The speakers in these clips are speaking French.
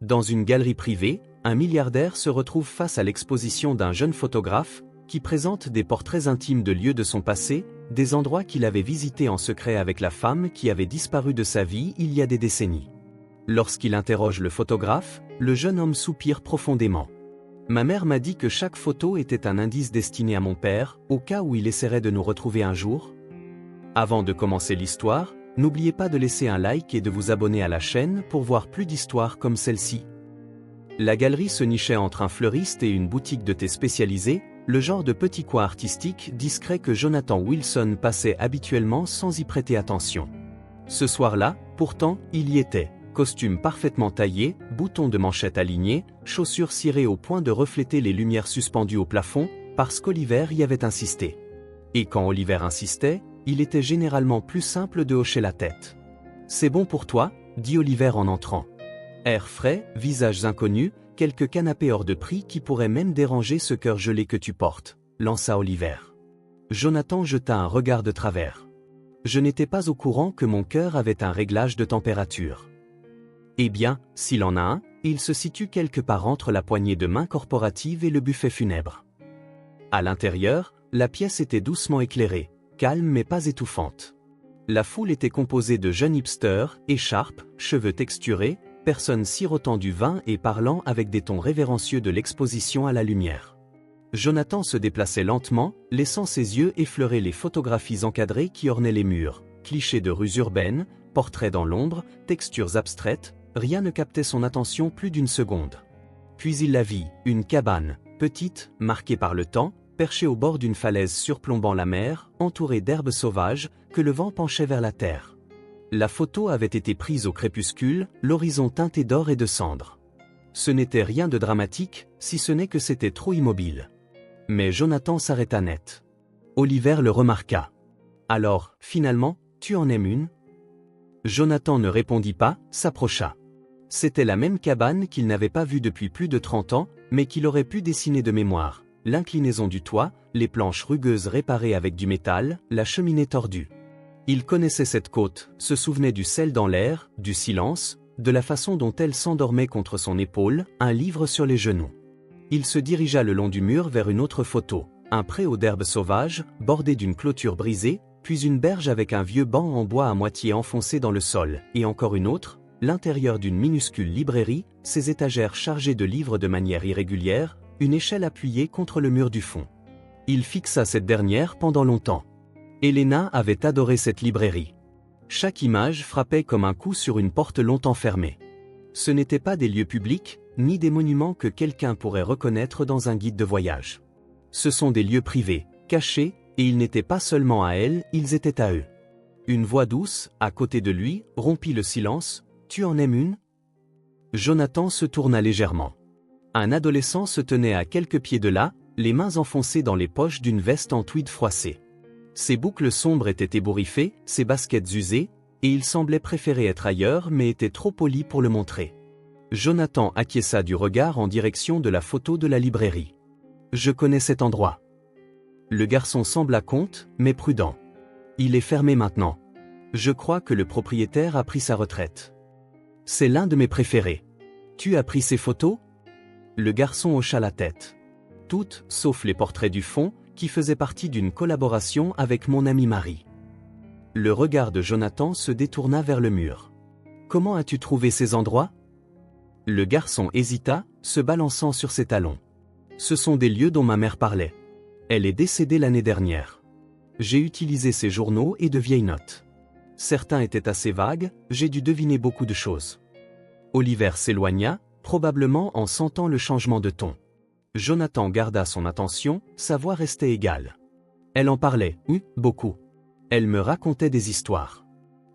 Dans une galerie privée, un milliardaire se retrouve face à l'exposition d'un jeune photographe qui présente des portraits intimes de lieux de son passé, des endroits qu'il avait visités en secret avec la femme qui avait disparu de sa vie il y a des décennies. Lorsqu'il interroge le photographe, le jeune homme soupire profondément. Ma mère m'a dit que chaque photo était un indice destiné à mon père, au cas où il essaierait de nous retrouver un jour. Avant de commencer l'histoire, n'oubliez pas de laisser un like et de vous abonner à la chaîne pour voir plus d'histoires comme celle-ci. La galerie se nichait entre un fleuriste et une boutique de thé spécialisée, le genre de petit coin artistique discret que Jonathan Wilson passait habituellement sans y prêter attention. Ce soir-là, pourtant, il y était. Costume parfaitement taillé, boutons de manchette alignés, chaussures cirées au point de refléter les lumières suspendues au plafond, parce qu'Oliver y avait insisté. Et quand Oliver insistait, il était généralement plus simple de hocher la tête. « C'est bon pour toi » dit Oliver en entrant. Air frais, visages inconnus, quelques canapés hors de prix qui pourraient même déranger ce cœur gelé que tu portes, lança Oliver. Jonathan jeta un regard de travers. Je n'étais pas au courant que mon cœur avait un réglage de température. Eh bien, s'il en a un, il se situe quelque part entre la poignée de main corporative et le buffet funèbre. À l'intérieur, la pièce était doucement éclairée, calme mais pas étouffante. La foule était composée de jeunes hipsters, écharpes, cheveux texturés, personnes sirotant du vin et parlant avec des tons révérencieux de l'exposition à la lumière. Jonathan se déplaçait lentement, laissant ses yeux effleurer les photographies encadrées qui ornaient les murs, clichés de rues urbaines, portraits dans l'ombre, textures abstraites. Rien ne captait son attention plus d'une seconde. Puis il la vit, une cabane, petite, marquée par le temps, perchée au bord d'une falaise surplombant la mer, entourée d'herbes sauvages, que le vent penchait vers la terre. La photo avait été prise au crépuscule, l'horizon teinté d'or et de cendres. Ce n'était rien de dramatique, si ce n'est que c'était trop immobile. Mais Jonathan s'arrêta net. Oliver le remarqua. « Alors, finalement, tu en aimes une ?» Jonathan ne répondit pas, s'approcha. C'était la même cabane qu'il n'avait pas vue depuis plus de 30 ans, mais qu'il aurait pu dessiner de mémoire. L'inclinaison du toit, les planches rugueuses réparées avec du métal, la cheminée tordue. Il connaissait cette côte, se souvenait du sel dans l'air, du silence, de la façon dont elle s'endormait contre son épaule, un livre sur les genoux. Il se dirigea le long du mur vers une autre photo, un préau d'herbes sauvages, bordé d'une clôture brisée, puis une berge avec un vieux banc en bois à moitié enfoncé dans le sol, et encore une autre, l'intérieur d'une minuscule librairie, ses étagères chargées de livres de manière irrégulière, une échelle appuyée contre le mur du fond. Il fixa cette dernière pendant longtemps. Elena avait adoré cette librairie. Chaque image frappait comme un coup sur une porte longtemps fermée. Ce n'étaient pas des lieux publics, ni des monuments que quelqu'un pourrait reconnaître dans un guide de voyage. Ce sont des lieux privés, cachés, et ils n'étaient pas seulement à elle, ils étaient à eux. Une voix douce, à côté de lui, rompit le silence. « Tu en aimes une » Jonathan se tourna légèrement. Un adolescent se tenait à quelques pieds de là, les mains enfoncées dans les poches d'une veste en tweed froissée. Ses boucles sombres étaient ébouriffées, ses baskets usées, et il semblait préférer être ailleurs mais était trop poli pour le montrer. Jonathan acquiesça du regard en direction de la photo de la librairie. « Je connais cet endroit. » Le garçon sembla conte, mais prudent. « Il est fermé maintenant. Je crois que le propriétaire a pris sa retraite. C'est l'un de mes préférés. Tu as pris ces photos ?» Le garçon hocha la tête. Toutes, sauf les portraits du fond, qui faisaient partie d'une collaboration avec mon amie Marie. Le regard de Jonathan se détourna vers le mur. « Comment as-tu trouvé ces endroits ?» Le garçon hésita, se balançant sur ses talons. « Ce sont des lieux dont ma mère parlait. Elle est décédée l'année dernière. J'ai utilisé ses journaux et de vieilles notes. Certains étaient assez vagues, j'ai dû deviner beaucoup de choses. » Oliver s'éloigna, probablement en sentant le changement de ton. Jonathan garda son attention, sa voix restait égale. Elle en parlait, oui, beaucoup. Elle me racontait des histoires.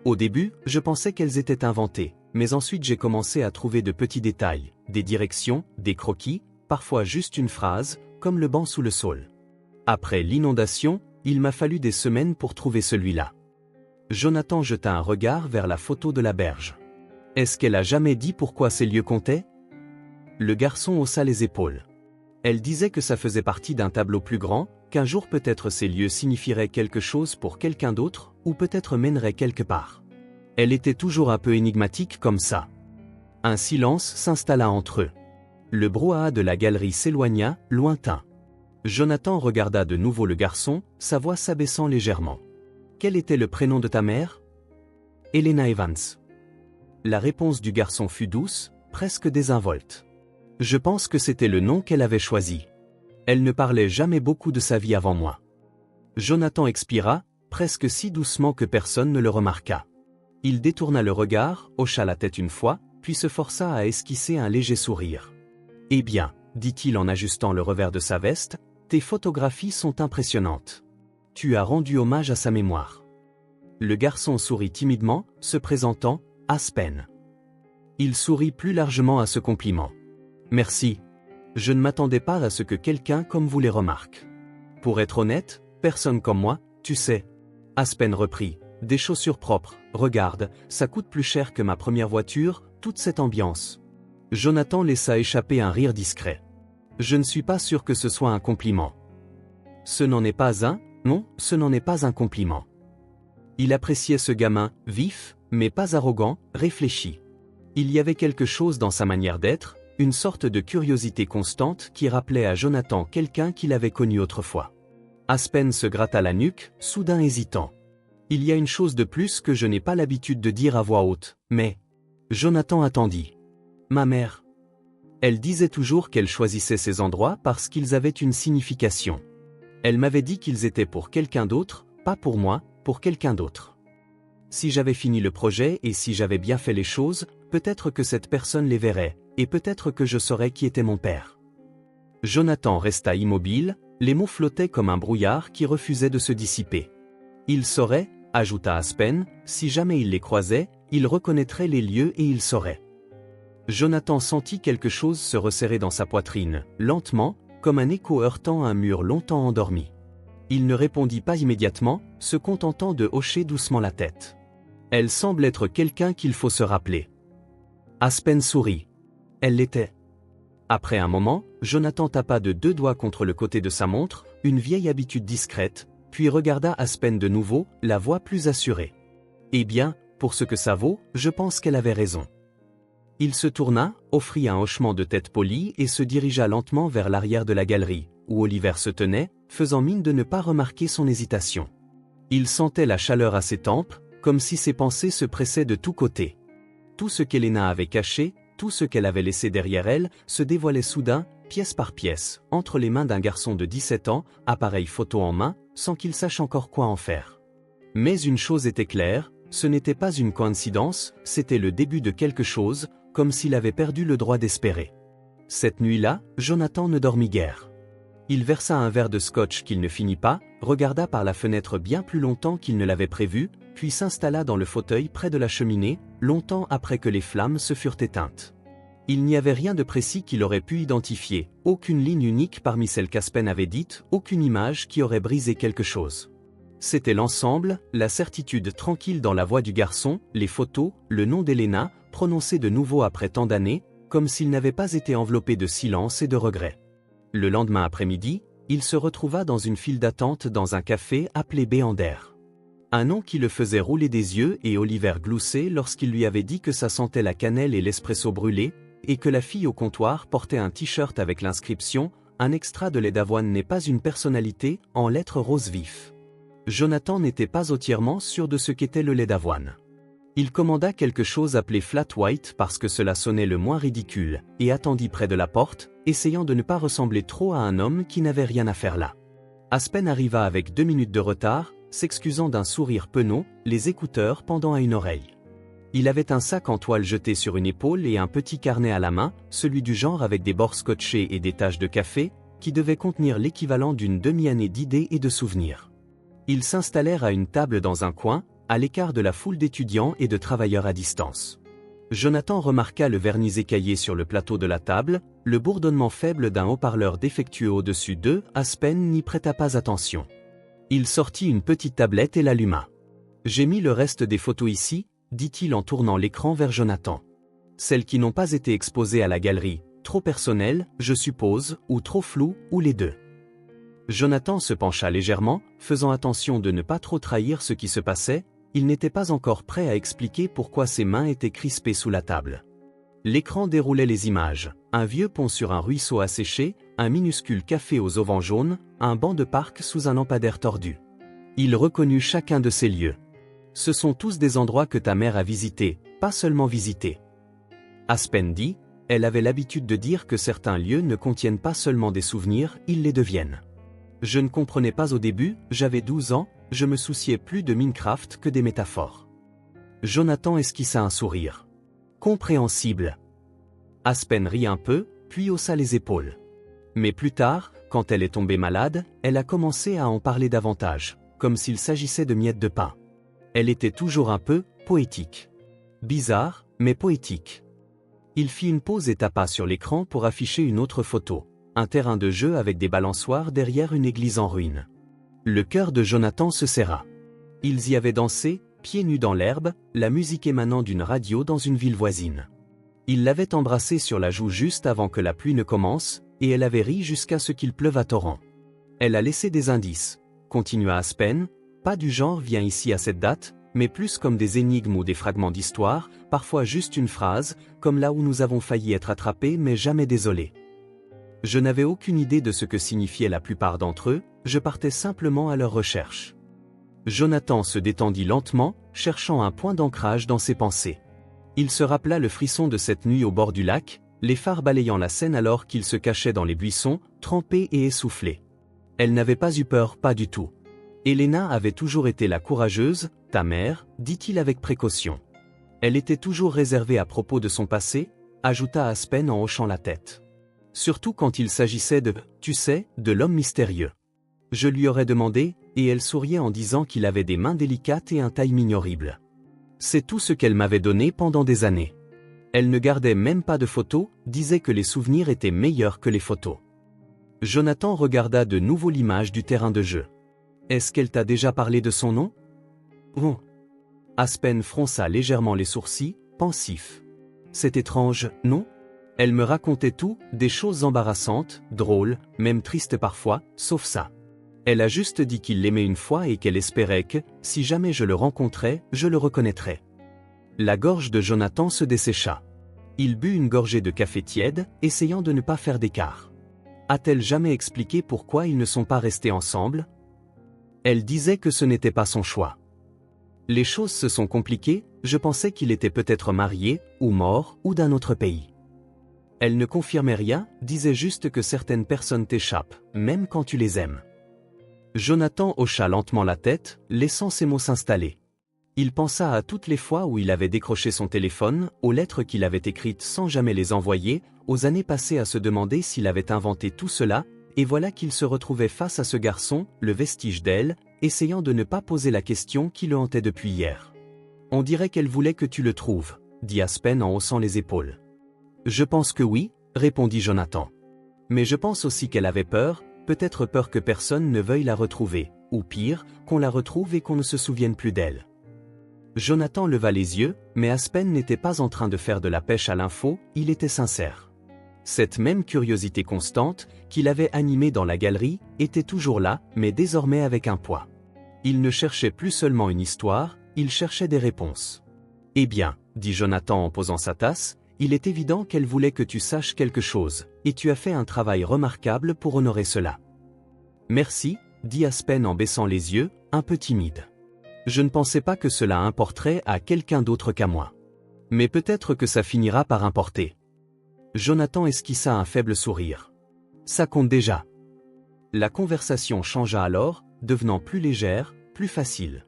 Au début, je pensais qu'elles étaient inventées, mais ensuite j'ai commencé à trouver de petits détails, des directions, des croquis, parfois juste une phrase, comme le banc sous le saule. Après l'inondation, il m'a fallu des semaines pour trouver celui-là. Jonathan jeta un regard vers la photo de la berge. Est-ce qu'elle a jamais dit pourquoi ces lieux comptaient ? Le garçon haussa les épaules. Elle disait que ça faisait partie d'un tableau plus grand, qu'un jour peut-être ces lieux signifieraient quelque chose pour quelqu'un d'autre, ou peut-être mèneraient quelque part. Elle était toujours un peu énigmatique comme ça. Un silence s'installa entre eux. Le brouhaha de la galerie s'éloigna, lointain. Jonathan regarda de nouveau le garçon, sa voix s'abaissant légèrement. « Quel était le prénom de ta mère » ? « Helena Evans. » La réponse du garçon fut douce, presque désinvolte. Je pense que c'était le nom qu'elle avait choisi. Elle ne parlait jamais beaucoup de sa vie avant moi. Jonathan expira, presque si doucement que personne ne le remarqua. Il détourna le regard, hocha la tête une fois, puis se força à esquisser un léger sourire. « Eh bien, dit-il en ajustant le revers de sa veste, tes photographies sont impressionnantes. Tu as rendu hommage à sa mémoire. » Le garçon sourit timidement, se présentant, Aspen. Il sourit plus largement à ce compliment. « Merci. Je ne m'attendais pas à ce que quelqu'un comme vous les remarque. Pour être honnête, personne comme moi, tu sais. » Aspen reprit. « Des chaussures propres, regarde, ça coûte plus cher que ma première voiture, toute cette ambiance. » Jonathan laissa échapper un rire discret. « Je ne suis pas sûr que ce soit un compliment. » « Ce n'en est pas un, non, ce n'en est pas un compliment. » Il appréciait ce gamin, vif, mais pas arrogant, réfléchi. Il y avait quelque chose dans sa manière d'être, une sorte de curiosité constante qui rappelait à Jonathan quelqu'un qu'il avait connu autrefois. Aspen se gratta la nuque, soudain hésitant. « Il y a une chose de plus que je n'ai pas l'habitude de dire à voix haute, mais... » Jonathan attendit. « Ma mère. » Elle disait toujours qu'elle choisissait ces endroits parce qu'ils avaient une signification. Elle m'avait dit qu'ils étaient pour quelqu'un d'autre, pas pour moi, pour quelqu'un d'autre. Si j'avais fini le projet et si j'avais bien fait les choses, peut-être que cette personne les verrait, et peut-être que je saurais qui était mon père. Jonathan resta immobile, les mots flottaient comme un brouillard qui refusait de se dissiper. Il saurait, ajouta Aspen, si jamais il les croisait, il reconnaîtrait les lieux et il saurait. Jonathan sentit quelque chose se resserrer dans sa poitrine, lentement, comme un écho heurtant un mur longtemps endormi. Il ne répondit pas immédiatement, se contentant de hocher doucement la tête. Elle semble être quelqu'un qu'il faut se rappeler. Aspen sourit. Elle l'était. Après un moment, Jonathan tapa de 2 doigts contre le côté de sa montre, une vieille habitude discrète, puis regarda Aspen de nouveau, la voix plus assurée. « Eh bien, pour ce que ça vaut, je pense qu'elle avait raison. » Il se tourna, offrit un hochement de tête poli et se dirigea lentement vers l'arrière de la galerie, où Oliver se tenait, faisant mine de ne pas remarquer son hésitation. Il sentait la chaleur à ses tempes, comme si ses pensées se pressaient de tous côtés. Tout ce qu'Helena avait caché, tout ce qu'elle avait laissé derrière elle, se dévoilait soudain, pièce par pièce, entre les mains d'un garçon de 17 ans, appareil photo en main, sans qu'il sache encore quoi en faire. Mais une chose était claire, ce n'était pas une coïncidence, c'était le début de quelque chose, comme s'il avait perdu le droit d'espérer. Cette nuit-là, Jonathan ne dormit guère. Il versa un verre de scotch qu'il ne finit pas, regarda par la fenêtre bien plus longtemps qu'il ne l'avait prévu, puis s'installa dans le fauteuil près de la cheminée, longtemps après que les flammes se furent éteintes. Il n'y avait rien de précis qu'il aurait pu identifier, aucune ligne unique parmi celles qu'Aspen avait dites, aucune image qui aurait brisé quelque chose. C'était l'ensemble, la certitude tranquille dans la voix du garçon, les photos, le nom d'Helena, prononcé de nouveau après tant d'années, comme s'il n'avait pas été enveloppé de silence et de regret. Le lendemain après-midi, il se retrouva dans une file d'attente dans un café appelé Béander. Un nom qui le faisait rouler des yeux et Oliver glousser lorsqu'il lui avait dit que ça sentait la cannelle et l'espresso brûlé, et que la fille au comptoir portait un t-shirt avec l'inscription « Un extra de lait d'avoine n'est pas une personnalité » en lettres roses vifs. Jonathan n'était pas entièrement sûr de ce qu'était le lait d'avoine. Il commanda quelque chose appelé flat white parce que cela sonnait le moins ridicule, et attendit près de la porte, essayant de ne pas ressembler trop à un homme qui n'avait rien à faire là. Aspen arriva avec 2 minutes de retard, s'excusant d'un sourire penaud, les écouteurs pendant à une oreille. Il avait un sac en toile jeté sur une épaule et un petit carnet à la main, celui du genre avec des bords scotchés et des taches de café, qui devait contenir l'équivalent d'une demi-année d'idées et de souvenirs. Ils s'installèrent à une table dans un coin, à l'écart de la foule d'étudiants et de travailleurs à distance. Jonathan remarqua le vernis écaillé sur le plateau de la table, le bourdonnement faible d'un haut-parleur défectueux au-dessus d'eux, Aspen n'y prêta pas attention. Il sortit une petite tablette et l'alluma. « J'ai mis le reste des photos ici », dit-il en tournant l'écran vers Jonathan. « Celles qui n'ont pas été exposées à la galerie, trop personnelles, je suppose, ou trop floues, ou les deux. » Jonathan se pencha légèrement, faisant attention de ne pas trop trahir ce qui se passait. Il n'était pas encore prêt à expliquer pourquoi ses mains étaient crispées sous la table. L'écran déroulait les images, un vieux pont sur un ruisseau asséché, un minuscule café aux auvents jaunes, un banc de parc sous un lampadaire tordu. Il reconnut chacun de ces lieux. Ce sont tous des endroits que ta mère a visités, pas seulement visités. Aspen dit, elle avait l'habitude de dire que certains lieux ne contiennent pas seulement des souvenirs, ils les deviennent. Je ne comprenais pas au début, j'avais 12 ans, je me souciais plus de Minecraft que des métaphores. Jonathan esquissa un sourire. Compréhensible. Aspen rit un peu, puis haussa les épaules. Mais plus tard, quand elle est tombée malade, elle a commencé à en parler davantage, comme s'il s'agissait de miettes de pain. Elle était toujours un peu poétique. Bizarre, mais poétique. Il fit une pause et tapa sur l'écran pour afficher une autre photo. Un terrain de jeu avec des balançoires derrière une église en ruine. Le cœur de Jonathan se serra. Ils y avaient dansé, pieds nus dans l'herbe, la musique émanant d'une radio dans une ville voisine. Il l'avait embrassée sur la joue juste avant que la pluie ne commence, et elle avait ri jusqu'à ce qu'il pleuve à torrent. Elle a laissé des indices, continua Aspen, pas du genre viens ici à cette date, mais plus comme des énigmes ou des fragments d'histoire, parfois juste une phrase, comme là où nous avons failli être attrapés mais jamais désolés. Je n'avais aucune idée de ce que signifiaient la plupart d'entre eux, je partais simplement à leur recherche. Jonathan se détendit lentement, cherchant un point d'ancrage dans ses pensées. Il se rappela le frisson de cette nuit au bord du lac, les phares balayant la scène alors qu'il se cachait dans les buissons, trempé et essoufflé. Elle n'avait pas eu peur, pas du tout. Elena avait toujours été la courageuse, ta mère, dit-il avec précaution. Elle était toujours réservée à propos de son passé, ajouta Aspen en hochant la tête. Surtout quand il s'agissait de, tu sais, de l'homme mystérieux. Je lui aurais demandé, et elle souriait en disant qu'il avait des mains délicates et un timing horrible. C'est tout ce qu'elle m'avait donné pendant des années. Elle ne gardait même pas de photos, disait que les souvenirs étaient meilleurs que les photos. Jonathan regarda de nouveau l'image du terrain de jeu. Est-ce qu'elle t'a déjà parlé de son nom? Oh. Aspen fronça légèrement les sourcils, pensif. C'est étrange, non? Elle me racontait tout, des choses embarrassantes, drôles, même tristes parfois, sauf ça. Elle a juste dit qu'il l'aimait une fois et qu'elle espérait que, si jamais je le rencontrais, je le reconnaîtrais. La gorge de Jonathan se dessécha. Il but une gorgée de café tiède, essayant de ne pas faire d'écart. A-t-elle jamais expliqué pourquoi ils ne sont pas restés ensemble? Elle disait que ce n'était pas son choix. Les choses se sont compliquées, je pensais qu'il était peut-être marié, ou mort, ou d'un autre pays. Elle ne confirmait rien, disait juste que certaines personnes t'échappent, même quand tu les aimes. Jonathan hocha lentement la tête, laissant ses mots s'installer. Il pensa à toutes les fois où il avait décroché son téléphone, aux lettres qu'il avait écrites sans jamais les envoyer, aux années passées à se demander s'il avait inventé tout cela, et voilà qu'il se retrouvait face à ce garçon, le vestige d'elle, essayant de ne pas poser la question qui le hantait depuis hier. On dirait qu'elle voulait que tu le trouves, dit Aspen en haussant les épaules. Je pense que oui, répondit Jonathan. Mais je pense aussi qu'elle avait peur, peut-être peur que personne ne veuille la retrouver, ou pire, qu'on la retrouve et qu'on ne se souvienne plus d'elle. Jonathan leva les yeux, mais Aspen n'était pas en train de faire de la pêche à l'info, il était sincère. Cette même curiosité constante, qu'il avait animée dans la galerie, était toujours là, mais désormais avec un poids. Il ne cherchait plus seulement une histoire, il cherchait des réponses. Eh bien, dit Jonathan en posant sa tasse, il est évident qu'elle voulait que tu saches quelque chose, et tu as fait un travail remarquable pour honorer cela. Merci, dit Aspen en baissant les yeux, un peu timide. Je ne pensais pas que cela importerait à quelqu'un d'autre qu'à moi. Mais peut-être que ça finira par importer. Jonathan esquissa un faible sourire. Ça compte déjà. La conversation changea alors, devenant plus légère, plus facile.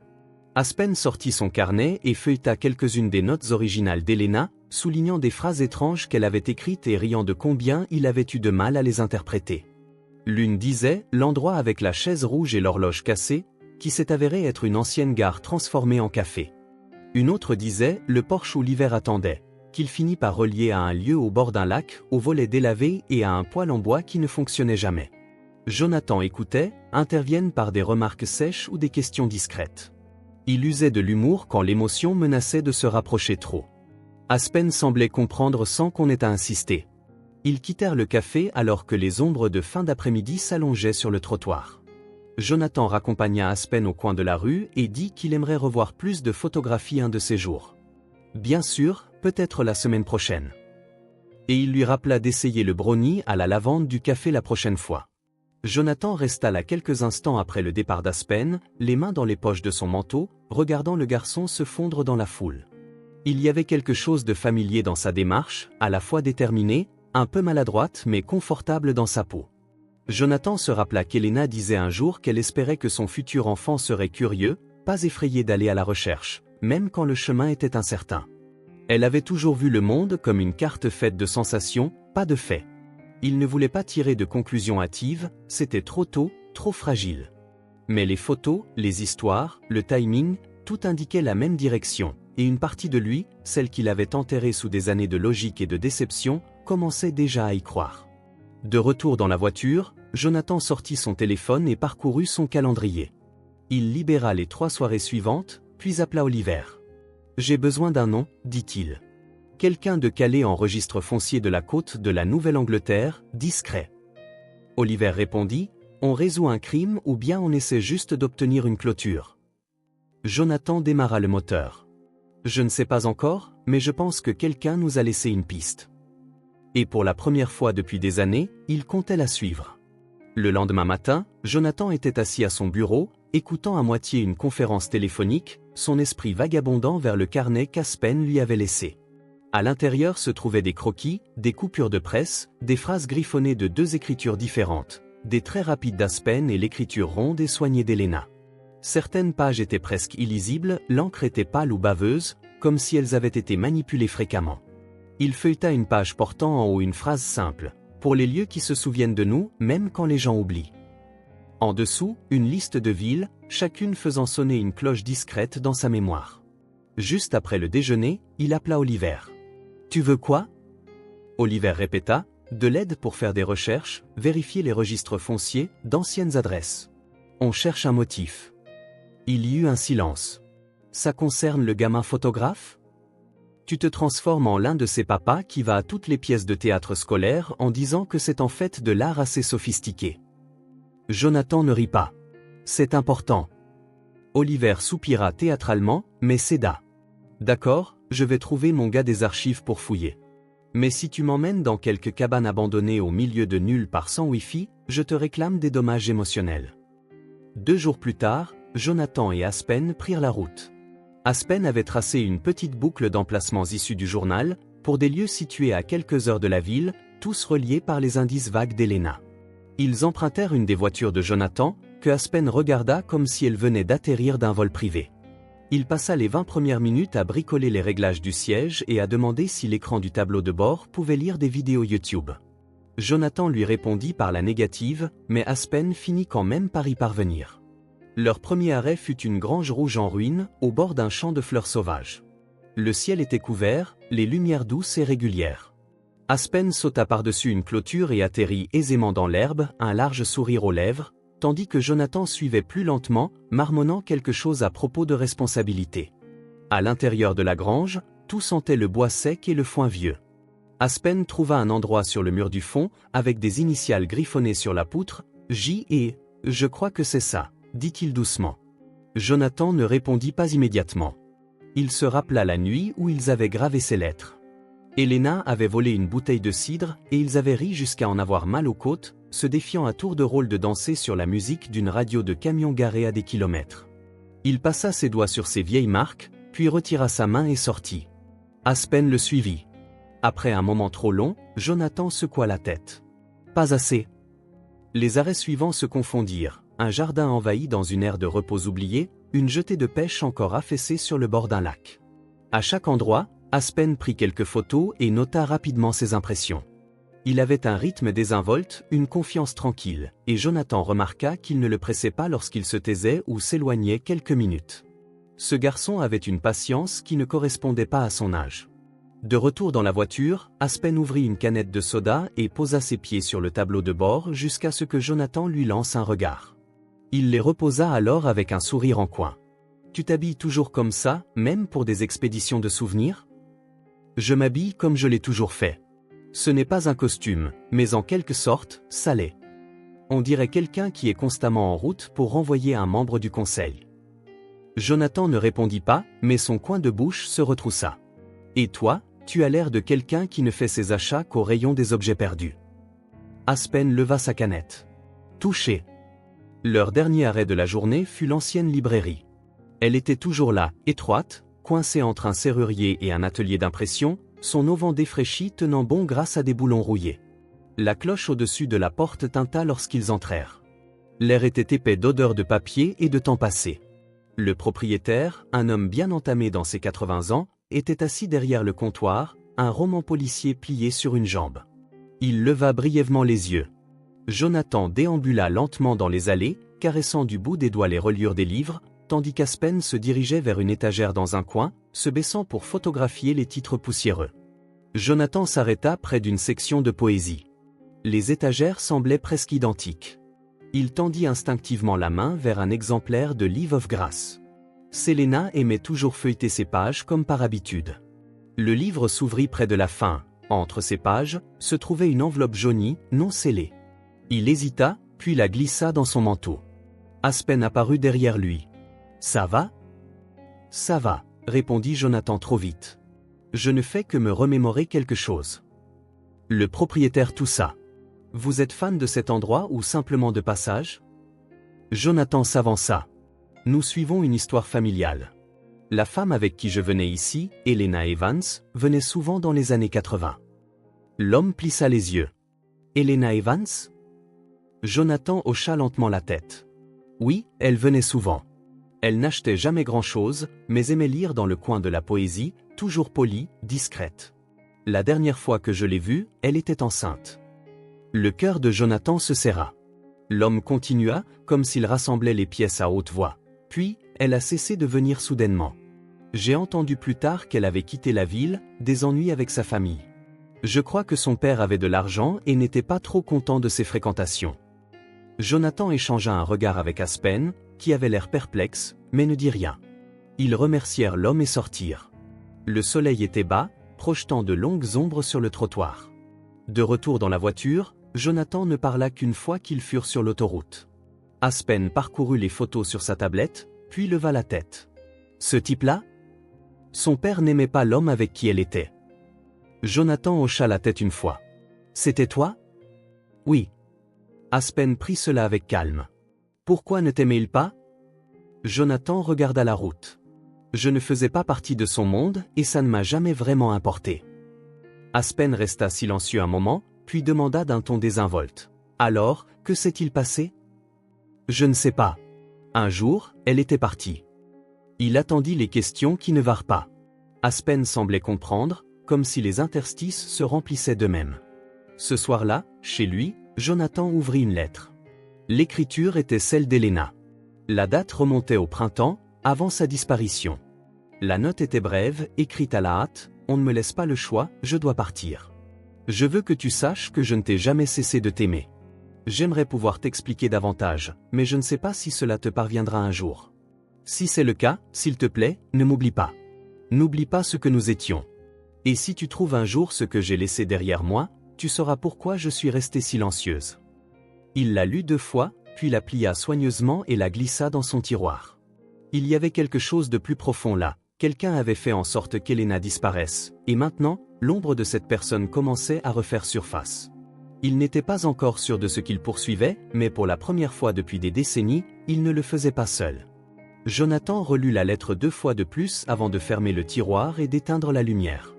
Aspen sortit son carnet et feuilleta quelques-unes des notes originales d'Elena, soulignant des phrases étranges qu'elle avait écrites et riant de combien il avait eu de mal à les interpréter. L'une disait « l'endroit avec la chaise rouge et l'horloge cassée », qui s'est avéré être une ancienne gare transformée en café. Une autre disait « le porche où l'hiver attendait », qu'il finit par relier à un lieu au bord d'un lac, au volet délavé et à un poêle en bois qui ne fonctionnait jamais. Jonathan écoutait, interviennent par des remarques sèches ou des questions discrètes. Il usait de l'humour quand l'émotion menaçait de se rapprocher trop. Aspen semblait comprendre sans qu'on ait à insister. Ils quittèrent le café alors que les ombres de fin d'après-midi s'allongeaient sur le trottoir. Jonathan raccompagna Aspen au coin de la rue et dit qu'il aimerait revoir plus de photographies un de ces jours. Bien sûr, peut-être la semaine prochaine. Et il lui rappela d'essayer le brownie à la lavande du café la prochaine fois. Jonathan resta là quelques instants après le départ d'Aspen, les mains dans les poches de son manteau, regardant le garçon se fondre dans la foule. Il y avait quelque chose de familier dans sa démarche, à la fois déterminée, un peu maladroite mais confortable dans sa peau. Jonathan se rappela qu'Elena disait un jour qu'elle espérait que son futur enfant serait curieux, pas effrayé d'aller à la recherche, même quand le chemin était incertain. Elle avait toujours vu le monde comme une carte faite de sensations, pas de faits. Il ne voulait pas tirer de conclusions hâtives, c'était trop tôt, trop fragile. Mais les photos, les histoires, le timing, tout indiquait la même direction, et une partie de lui, celle qu'il avait enterrée sous des années de logique et de déception, commençait déjà à y croire. De retour dans la voiture, Jonathan sortit son téléphone et parcourut son calendrier. Il libéra les 3 soirées suivantes, puis appela Oliver. « J'ai besoin d'un nom, dit-il. Quelqu'un de calé en registre foncier de la côte de la Nouvelle-Angleterre, discret. » Oliver répondit, « On résout un crime ou bien on essaie juste d'obtenir une clôture. » Jonathan démarra le moteur. « Je ne sais pas encore, mais je pense que quelqu'un nous a laissé une piste. » Et pour la première fois depuis des années, il comptait la suivre. Le lendemain matin, Jonathan était assis à son bureau, écoutant à moitié une conférence téléphonique, son esprit vagabondant vers le carnet qu'Aspen lui avait laissé. À l'intérieur se trouvaient des croquis, des coupures de presse, des phrases griffonnées de 2 écritures différentes, des traits rapides d'Aspen et l'écriture ronde et soignée d'Elena. Certaines pages étaient presque illisibles, l'encre était pâle ou baveuse, comme si elles avaient été manipulées fréquemment. Il feuilleta une page portant en haut une phrase simple, « Pour les lieux qui se souviennent de nous, même quand les gens oublient. » En dessous, une liste de villes, chacune faisant sonner une cloche discrète dans sa mémoire. Juste après le déjeuner, il appela Oliver. « Tu veux quoi ?» Oliver répéta, « De l'aide pour faire des recherches, vérifier les registres fonciers, d'anciennes adresses. On cherche un motif. » Il y eut un silence. « Ça concerne le gamin photographe ? Tu te transformes en l'un de ces papas qui va à toutes les pièces de théâtre scolaire en disant que c'est en fait de l'art assez sophistiqué. » Jonathan ne rit pas. « C'est important. » Oliver soupira théâtralement, mais céda. « D'accord, je vais trouver mon gars des archives pour fouiller. Mais si tu m'emmènes dans quelque cabane abandonnée au milieu de nulle part sans Wi-Fi, je te réclame des dommages émotionnels. » 2 jours plus tard, Jonathan et Aspen prirent la route. Aspen avait tracé une petite boucle d'emplacements issus du journal, pour des lieux situés à quelques heures de la ville, tous reliés par les indices vagues d'Elena. Ils empruntèrent une des voitures de Jonathan, que Aspen regarda comme si elle venait d'atterrir d'un vol privé. Il passa les 20 premières minutes à bricoler les réglages du siège et à demander si l'écran du tableau de bord pouvait lire des vidéos YouTube. Jonathan lui répondit par la négative, mais Aspen finit quand même par y parvenir. Leur premier arrêt fut une grange rouge en ruine, au bord d'un champ de fleurs sauvages. Le ciel était couvert, les lumières douces et régulières. Aspen sauta par-dessus une clôture et atterrit aisément dans l'herbe, un large sourire aux lèvres, tandis que Jonathan suivait plus lentement, marmonnant quelque chose à propos de responsabilité. À l'intérieur de la grange, tout sentait le bois sec et le foin vieux. Aspen trouva un endroit sur le mur du fond, avec des initiales griffonnées sur la poutre, J et « Je crois que c'est ça », dit-il doucement. Jonathan ne répondit pas immédiatement. Il se rappela la nuit où ils avaient gravé ces lettres. Elena avait volé une bouteille de cidre et ils avaient ri jusqu'à en avoir mal aux côtes, se défiant à tour de rôle de danser sur la musique d'une radio de camion garée à des kilomètres. Il passa ses doigts sur ses vieilles marques, puis retira sa main et sortit. Aspen le suivit. Après un moment trop long, Jonathan secoua la tête. Pas assez. Les arrêts suivants se confondirent, un jardin envahi dans une aire de repos oubliée, une jetée de pêche encore affaissée sur le bord d'un lac. À chaque endroit, Aspen prit quelques photos et nota rapidement ses impressions. Il avait un rythme désinvolte, une confiance tranquille, et Jonathan remarqua qu'il ne le pressait pas lorsqu'il se taisait ou s'éloignait quelques minutes. Ce garçon avait une patience qui ne correspondait pas à son âge. De retour dans la voiture, Aspen ouvrit une canette de soda et posa ses pieds sur le tableau de bord jusqu'à ce que Jonathan lui lance un regard. Il les reposa alors avec un sourire en coin. « Tu t'habilles toujours comme ça, même pour des expéditions de souvenirs ?» « Je m'habille comme je l'ai toujours fait. Ce n'est pas un costume, mais en quelque sorte, ça l'est. On dirait quelqu'un qui est constamment en route pour renvoyer un membre du conseil. » Jonathan ne répondit pas, mais son coin de bouche se retroussa. « Et toi, Tu as l'air de quelqu'un qui ne fait ses achats qu'au rayon des objets perdus. Aspen leva sa canette. Touché. Leur dernier arrêt de la journée fut l'ancienne librairie. Elle était toujours là, étroite, coincée entre un serrurier et un atelier d'impression, son auvent défraîchi tenant bon grâce à des boulons rouillés. La cloche au-dessus de la porte tinta lorsqu'ils entrèrent. L'air était épais d'odeur de papier et de temps passé. Le propriétaire, un homme bien entamé dans ses 80 ans, était assis derrière le comptoir, un roman policier plié sur une jambe. Il leva brièvement les yeux. Jonathan déambula lentement dans les allées, caressant du bout des doigts les reliures des livres, tandis qu'Aspen se dirigeait vers une étagère dans un coin, se baissant pour photographier les titres poussiéreux. Jonathan s'arrêta près d'une section de poésie. Les étagères semblaient presque identiques. Il tendit instinctivement la main vers un exemplaire de Live of Grace. Selena aimait toujours feuilleter ses pages comme par habitude. Le livre s'ouvrit près de la fin. Entre ces pages, se trouvait une enveloppe jaunie, non scellée. Il hésita, puis la glissa dans son manteau. Aspen apparut derrière lui. « Ça va ?»« Ça va », répondit Jonathan trop vite. « Je ne fais que me remémorer quelque chose. » Le propriétaire toussa. « Vous êtes fan de cet endroit ou simplement de passage ?» Jonathan s'avança. « Nous suivons une histoire familiale. La femme avec qui je venais ici, Helena Evans, venait souvent dans les années 80. » L'homme plissa les yeux. « Helena Evans ?» Jonathan hocha lentement la tête. « Oui, elle venait souvent. Elle n'achetait jamais grand-chose, mais aimait lire dans le coin de la poésie, toujours polie, discrète. La dernière fois que je l'ai vue, elle était enceinte. » Le cœur de Jonathan se serra. L'homme continua, comme s'il rassemblait les pièces à haute voix. Puis, elle a cessé de venir soudainement. J'ai entendu plus tard qu'elle avait quitté la ville, des ennuis avec sa famille. Je crois que son père avait de l'argent et n'était pas trop content de ses fréquentations. Jonathan échangea un regard avec Aspen, qui avait l'air perplexe, mais ne dit rien. Ils remercièrent l'homme et sortirent. Le soleil était bas, projetant de longues ombres sur le trottoir. De retour dans la voiture, Jonathan ne parla qu'une fois qu'ils furent sur l'autoroute. Aspen parcourut les photos sur sa tablette, puis leva la tête. Ce type-là ? Son père n'aimait pas l'homme avec qui elle était. Jonathan hocha la tête une fois. C'était toi ? Oui. Aspen prit cela avec calme. Pourquoi ne t'aimait-il pas ? Jonathan regarda la route. Je ne faisais pas partie de son monde et ça ne m'a jamais vraiment importé. Aspen resta silencieux un moment, puis demanda d'un ton désinvolte. Alors, que s'est-il passé ? Je ne sais pas. Un jour, elle était partie. Il attendit les questions qui ne vinrent pas. Aspen semblait comprendre, comme si les interstices se remplissaient d'eux-mêmes. Ce soir-là, chez lui, Jonathan ouvrit une lettre. L'écriture était celle d'Helena. La date remontait au printemps, avant sa disparition. La note était brève, écrite à la hâte, on ne me laisse pas le choix, je dois partir. Je veux que tu saches que je ne t'ai jamais cessé de t'aimer. J'aimerais pouvoir t'expliquer davantage, mais je ne sais pas si cela te parviendra un jour. Si c'est le cas, s'il te plaît, ne m'oublie pas. N'oublie pas ce que nous étions. Et si tu trouves un jour ce que j'ai laissé derrière moi, tu sauras pourquoi je suis restée silencieuse. Il la lut 2 fois, puis la plia soigneusement et la glissa dans son tiroir. Il y avait quelque chose de plus profond là. Quelqu'un avait fait en sorte qu'Helena disparaisse, et maintenant, l'ombre de cette personne commençait à refaire surface. Il n'était pas encore sûr de ce qu'il poursuivait, mais pour la première fois depuis des décennies, il ne le faisait pas seul. Jonathan relut la lettre 2 fois de plus avant de fermer le tiroir et d'éteindre la lumière.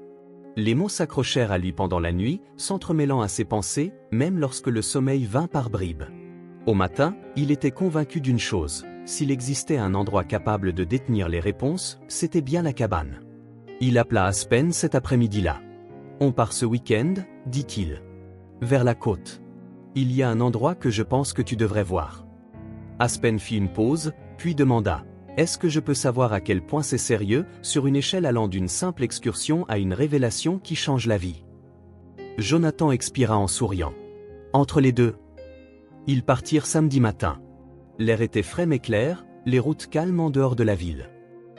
Les mots s'accrochèrent à lui pendant la nuit, s'entremêlant à ses pensées, même lorsque le sommeil vint par bribes. Au matin, il était convaincu d'une chose. S'il existait un endroit capable de détenir les réponses, c'était bien la cabane. Il appela Aspen cet après-midi-là. « On part ce week-end » dit-il. « Vers la côte. Il y a un endroit que je pense que tu devrais voir. » Aspen fit une pause, puis demanda « Est-ce que je peux savoir à quel point c'est sérieux, sur une échelle allant d'une simple excursion à une révélation qui change la vie ?» Jonathan expira en souriant. « Entre les deux. » Ils partirent samedi matin. L'air était frais mais clair, les routes calmes en dehors de la ville.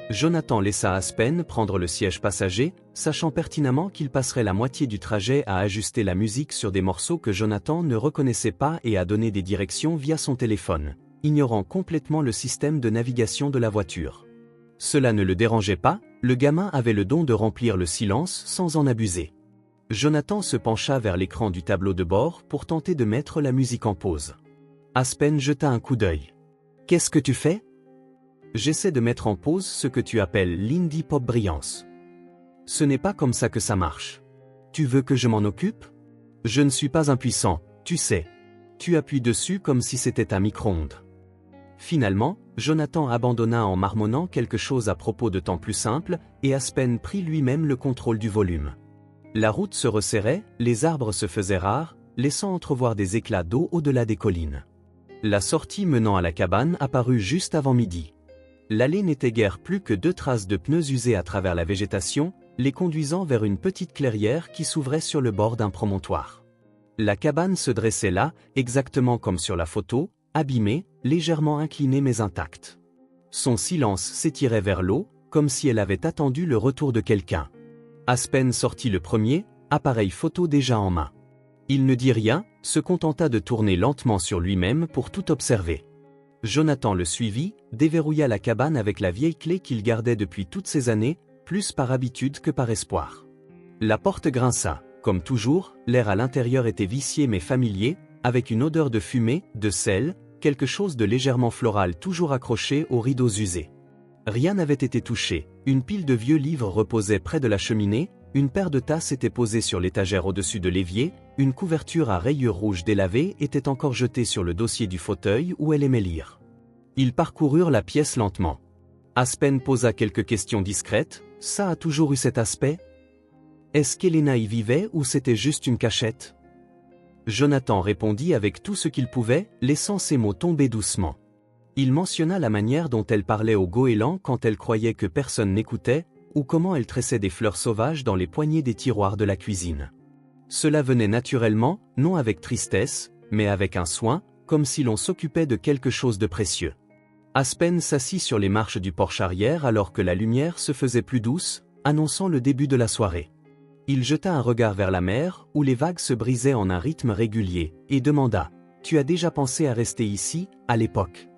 Jonathan laissa Aspen prendre le siège passager, sachant pertinemment qu'il passerait la moitié du trajet à ajuster la musique sur des morceaux que Jonathan ne reconnaissait pas et à donner des directions via son téléphone, ignorant complètement le système de navigation de la voiture. Cela ne le dérangeait pas, le gamin avait le don de remplir le silence sans en abuser. Jonathan se pencha vers l'écran du tableau de bord pour tenter de mettre la musique en pause. Aspen jeta un coup d'œil. « Qu'est-ce que tu fais ?»« J'essaie de mettre en pause ce que tu appelles l'indie pop brillance. Ce n'est pas comme ça que ça marche. Tu veux que je m'en occupe ? Je ne suis pas impuissant, tu sais. Tu appuies dessus comme si c'était un micro-ondes. » Finalement, Jonathan abandonna en marmonnant quelque chose à propos de temps plus simple, et Aspen prit lui-même le contrôle du volume. La route se resserrait, les arbres se faisaient rares, laissant entrevoir des éclats d'eau au-delà des collines. La sortie menant à la cabane apparut juste avant midi. L'allée n'était guère plus que 2 traces de pneus usés à travers la végétation, les conduisant vers une petite clairière qui s'ouvrait sur le bord d'un promontoire. La cabane se dressait là, exactement comme sur la photo, abîmée, légèrement inclinée mais intacte. Son silence s'étirait vers l'eau, comme si elle avait attendu le retour de quelqu'un. Aspen sortit le premier, appareil photo déjà en main. Il ne dit rien, se contenta de tourner lentement sur lui-même pour tout observer. Jonathan le suivit, déverrouilla la cabane avec la vieille clé qu'il gardait depuis toutes ces années, plus par habitude que par espoir. La porte grinça. Comme toujours, l'air à l'intérieur était vicié mais familier, avec une odeur de fumée, de sel, quelque chose de légèrement floral toujours accroché aux rideaux usés. Rien n'avait été touché, une pile de vieux livres reposait près de la cheminée, une paire de tasses était posée sur l'étagère au-dessus de l'évier, une couverture à rayures rouges délavées était encore jetée sur le dossier du fauteuil où elle aimait lire. Ils parcoururent la pièce lentement. Aspen posa quelques questions discrètes. « Ça a toujours eu cet aspect ? Est-ce qu'Elena y vivait ou c'était juste une cachette ?» Jonathan répondit avec tout ce qu'il pouvait, laissant ses mots tomber doucement. Il mentionna la manière dont elle parlait au goéland quand elle croyait que personne n'écoutait, ou comment elle tressait des fleurs sauvages dans les poignées des tiroirs de la cuisine. Cela venait naturellement, non avec tristesse, mais avec un soin, comme si l'on s'occupait de quelque chose de précieux. Aspen s'assit sur les marches du porche arrière alors que la lumière se faisait plus douce, annonçant le début de la soirée. Il jeta un regard vers la mer, où les vagues se brisaient en un rythme régulier, et demanda « Tu as déjà pensé à rester ici, à l'époque ?»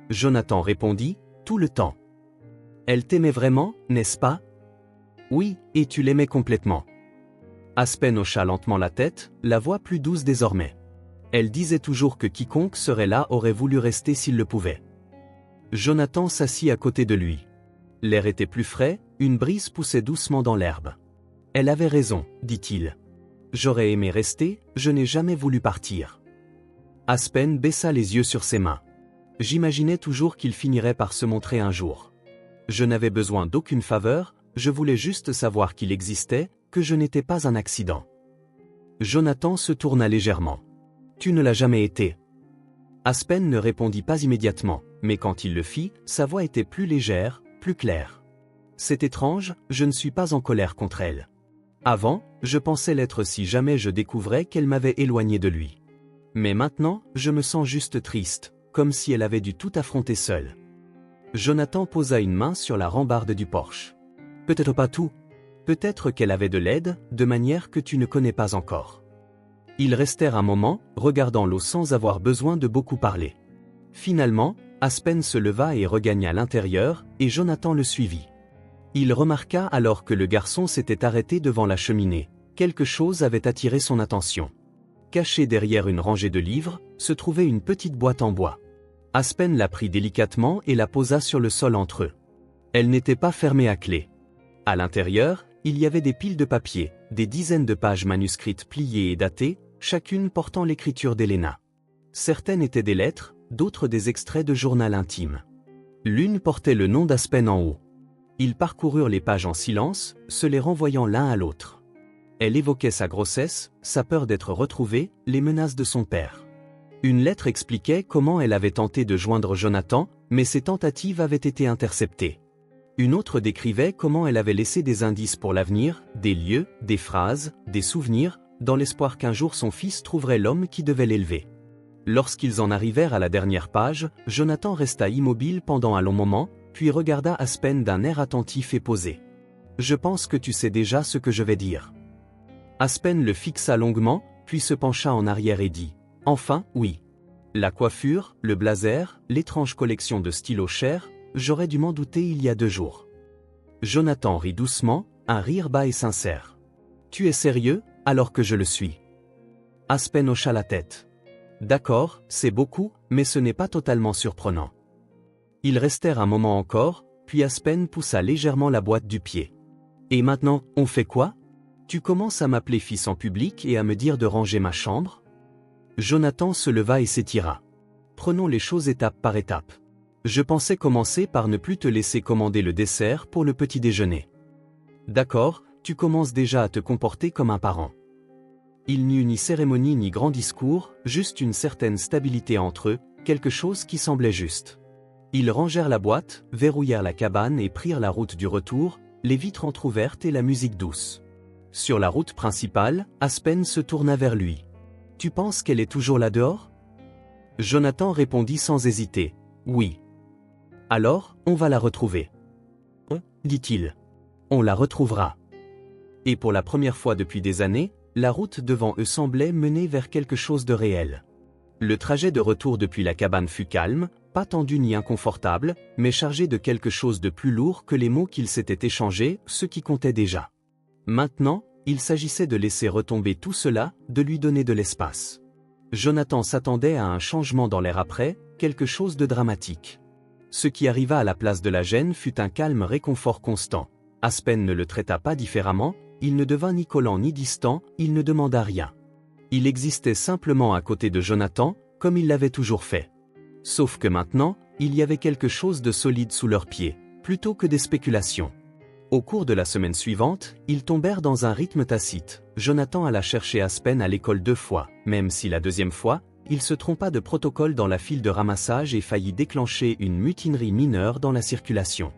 Jonathan répondit « Tout le temps. » Elle t'aimait vraiment, n'est-ce pas ? Oui, et tu l'aimais complètement. Aspen hocha lentement la tête, la voix plus douce désormais. Elle disait toujours que quiconque serait là aurait voulu rester s'il le pouvait. Jonathan s'assit à côté de lui. L'air était plus frais, une brise poussait doucement dans l'herbe. Elle avait raison, dit-il. J'aurais aimé rester, je n'ai jamais voulu partir. Aspen baissa les yeux sur ses mains. J'imaginais toujours qu'il finirait par se montrer un jour. Je n'avais besoin d'aucune faveur, je voulais juste savoir qu'il existait, que je n'étais pas un accident. Jonathan se tourna légèrement. Tu ne l'as jamais été. Aspen ne répondit pas immédiatement, mais quand il le fit, sa voix était plus légère, plus claire. C'est étrange, je ne suis pas en colère contre elle. Avant, je pensais l'être si jamais je découvrais qu'elle m'avait éloigné de lui. Mais maintenant, je me sens juste triste, comme si elle avait dû tout affronter seule. Jonathan posa une main sur la rambarde du porche. Peut-être pas tout. Peut-être qu'elle avait de l'aide, de manière que tu ne connais pas encore. Ils restèrent un moment, regardant l'eau sans avoir besoin de beaucoup parler. Finalement, Aspen se leva et regagna l'intérieur, et Jonathan le suivit. Il remarqua alors que le garçon s'était arrêté devant la cheminée. Quelque chose avait attiré son attention. Cachée derrière une rangée de livres, se trouvait une petite boîte en bois. Aspen la prit délicatement et la posa sur le sol entre eux. Elle n'était pas fermée à clé. À l'intérieur, il y avait des piles de papier, des dizaines de pages manuscrites pliées et datées, chacune portant l'écriture d'Elena. Certaines étaient des lettres, d'autres des extraits de journal intime. L'une portait le nom d'Aspen en haut. Ils parcoururent les pages en silence, se les renvoyant l'un à l'autre. Elle évoquait sa grossesse, sa peur d'être retrouvée, les menaces de son père. Une lettre expliquait comment elle avait tenté de joindre Jonathan, mais ses tentatives avaient été interceptées. Une autre décrivait comment elle avait laissé des indices pour l'avenir, des lieux, des phrases, des souvenirs, dans l'espoir qu'un jour son fils trouverait l'homme qui devait l'élever. Lorsqu'ils en arrivèrent à la dernière page, Jonathan resta immobile pendant un long moment, puis regarda Aspen d'un air attentif et posé. « Je pense que tu sais déjà ce que je vais dire. » Aspen le fixa longuement, puis se pencha en arrière et dit « Enfin, oui. » La coiffure, le blazer, l'étrange collection de stylos chers, j'aurais dû m'en douter il y a 2 jours. Jonathan rit doucement, un rire bas et sincère. Tu es sérieux, alors que je le suis. Aspen hocha la tête. D'accord, c'est beaucoup, mais ce n'est pas totalement surprenant. Ils restèrent un moment encore, puis Aspen poussa légèrement la boîte du pied. Et maintenant, on fait quoi? Tu commences à m'appeler fils en public et à me dire de ranger ma chambre? Jonathan se leva et s'étira. Prenons les choses étape par étape. Je pensais commencer par ne plus te laisser commander le dessert pour le petit déjeuner. D'accord, tu commences déjà à te comporter comme un parent. Il n'y eut ni cérémonie ni grand discours, juste une certaine stabilité entre eux, quelque chose qui semblait juste. Ils rangèrent la boîte, verrouillèrent la cabane et prirent la route du retour, les vitres entr'ouvertes et la musique douce. Sur la route principale, Aspen se tourna vers lui. « Tu penses qu'elle est toujours là dehors ?» Jonathan répondit sans hésiter. « Oui. »« Alors, on va la retrouver. » dit-il. « On la retrouvera. » Et pour la première fois depuis des années, la route devant eux semblait mener vers quelque chose de réel. Le trajet de retour depuis la cabane fut calme, pas tendu ni inconfortable, mais chargé de quelque chose de plus lourd que les mots qu'ils s'étaient échangés, ce qui comptait déjà. Maintenant, il s'agissait de laisser retomber tout cela, de lui donner de l'espace. Jonathan s'attendait à un changement dans l'air après, quelque chose de dramatique. Ce qui arriva à la place de la gêne fut un calme réconfort constant. Aspen ne le traita pas différemment, il ne devint ni collant ni distant, il ne demanda rien. Il existait simplement à côté de Jonathan, comme il l'avait toujours fait. Sauf que maintenant, il y avait quelque chose de solide sous leurs pieds, plutôt que des spéculations. Au cours de la semaine suivante, ils tombèrent dans un rythme tacite. Jonathan alla chercher Aspen à l'école 2 fois, même si la 2e fois, il se trompa de protocole dans la file de ramassage et faillit déclencher une mutinerie mineure dans la circulation.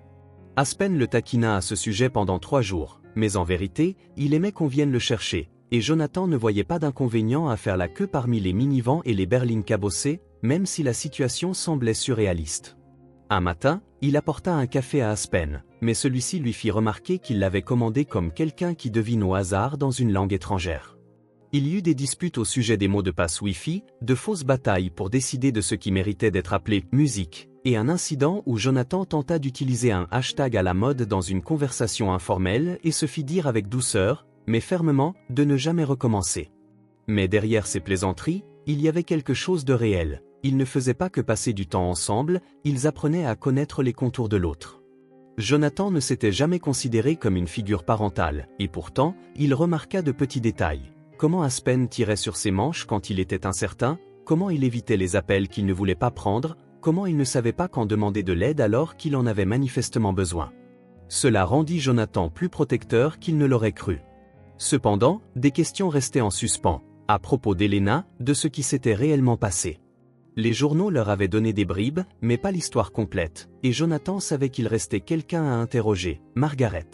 Aspen le taquina à ce sujet pendant 3 jours, mais en vérité, il aimait qu'on vienne le chercher, et Jonathan ne voyait pas d'inconvénient à faire la queue parmi les minivans et les berlines cabossées, même si la situation semblait surréaliste. Un matin, il apporta un café à Aspen, mais celui-ci lui fit remarquer qu'il l'avait commandé comme quelqu'un qui devine au hasard dans une langue étrangère. Il y eut des disputes au sujet des mots de passe Wi-Fi, de fausses batailles pour décider de ce qui méritait d'être appelé « musique », et un incident où Jonathan tenta d'utiliser un hashtag à la mode dans une conversation informelle et se fit dire avec douceur, mais fermement, de ne jamais recommencer. Mais derrière ces plaisanteries, il y avait quelque chose de réel. Ils ne faisaient pas que passer du temps ensemble, ils apprenaient à connaître les contours de l'autre. Jonathan ne s'était jamais considéré comme une figure parentale, et pourtant, il remarqua de petits détails. Comment Aspen tirait sur ses manches quand il était incertain, comment il évitait les appels qu'il ne voulait pas prendre, comment il ne savait pas quand demander de l'aide alors qu'il en avait manifestement besoin. Cela rendit Jonathan plus protecteur qu'il ne l'aurait cru. Cependant, des questions restaient en suspens, à propos d'Elena, de ce qui s'était réellement passé. Les journaux leur avaient donné des bribes, mais pas l'histoire complète, et Jonathan savait qu'il restait quelqu'un à interroger, Margaret.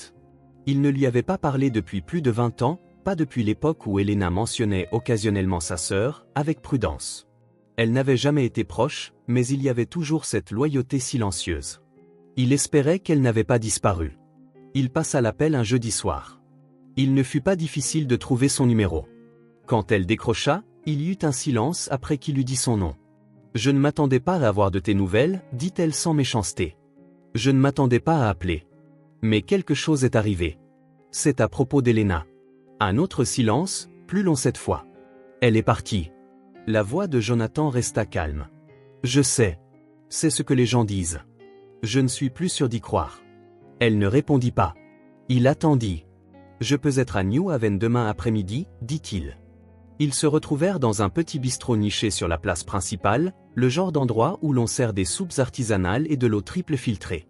Il ne lui avait pas parlé depuis plus de 20 ans, pas depuis l'époque où Elena mentionnait occasionnellement sa sœur, avec prudence. Elle n'avait jamais été proche, mais il y avait toujours cette loyauté silencieuse. Il espérait qu'elle n'avait pas disparu. Il passa l'appel un jeudi soir. Il ne fut pas difficile de trouver son numéro. Quand elle décrocha, il y eut un silence après qu'il eut dit son nom. « Je ne m'attendais pas à avoir de tes nouvelles, dit-elle sans méchanceté. Je ne m'attendais pas à appeler. Mais quelque chose est arrivé. C'est à propos d'Elena. » Un autre silence, plus long cette fois. « Elle est partie. » La voix de Jonathan resta calme. « Je sais. C'est ce que les gens disent. Je ne suis plus sûr d'y croire. » Elle ne répondit pas. Il attendit. « Je peux être à New Haven demain après-midi, dit-il. » Ils se retrouvèrent dans un petit bistrot niché sur la place principale, le genre d'endroit où l'on sert des soupes artisanales et de l'eau triple filtrée.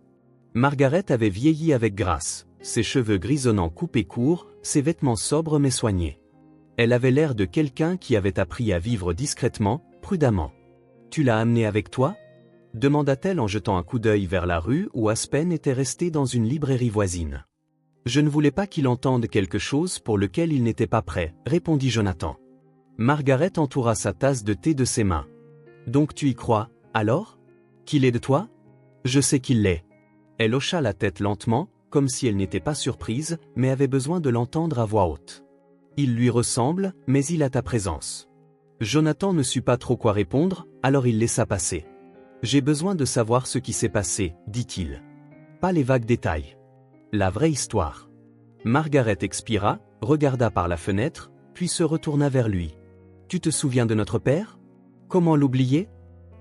Margaret avait vieilli avec grâce, ses cheveux grisonnants coupés courts, ses vêtements sobres mais soignés. Elle avait l'air de quelqu'un qui avait appris à vivre discrètement, prudemment. « Tu l'as amené avec toi ?» demanda-t-elle en jetant un coup d'œil vers la rue où Aspen était resté dans une librairie voisine. « Je ne voulais pas qu'il entende quelque chose pour lequel il n'était pas prêt, répondit Jonathan. Margaret entoura sa tasse de thé de ses mains. « Donc tu y crois, alors? Qu'il est de toi? » ?»« Je sais qu'il l'est. » Elle hocha la tête lentement, comme si elle n'était pas surprise, mais avait besoin de l'entendre à voix haute. « Il lui ressemble, mais il a ta présence. » Jonathan ne sut pas trop quoi répondre, alors il laissa passer. « J'ai besoin de savoir ce qui s'est passé, dit-il. Pas les vagues détails. La vraie histoire. Margaret expira, regarda par la fenêtre, puis se retourna vers lui. Tu te souviens de notre père? Comment l'oublier?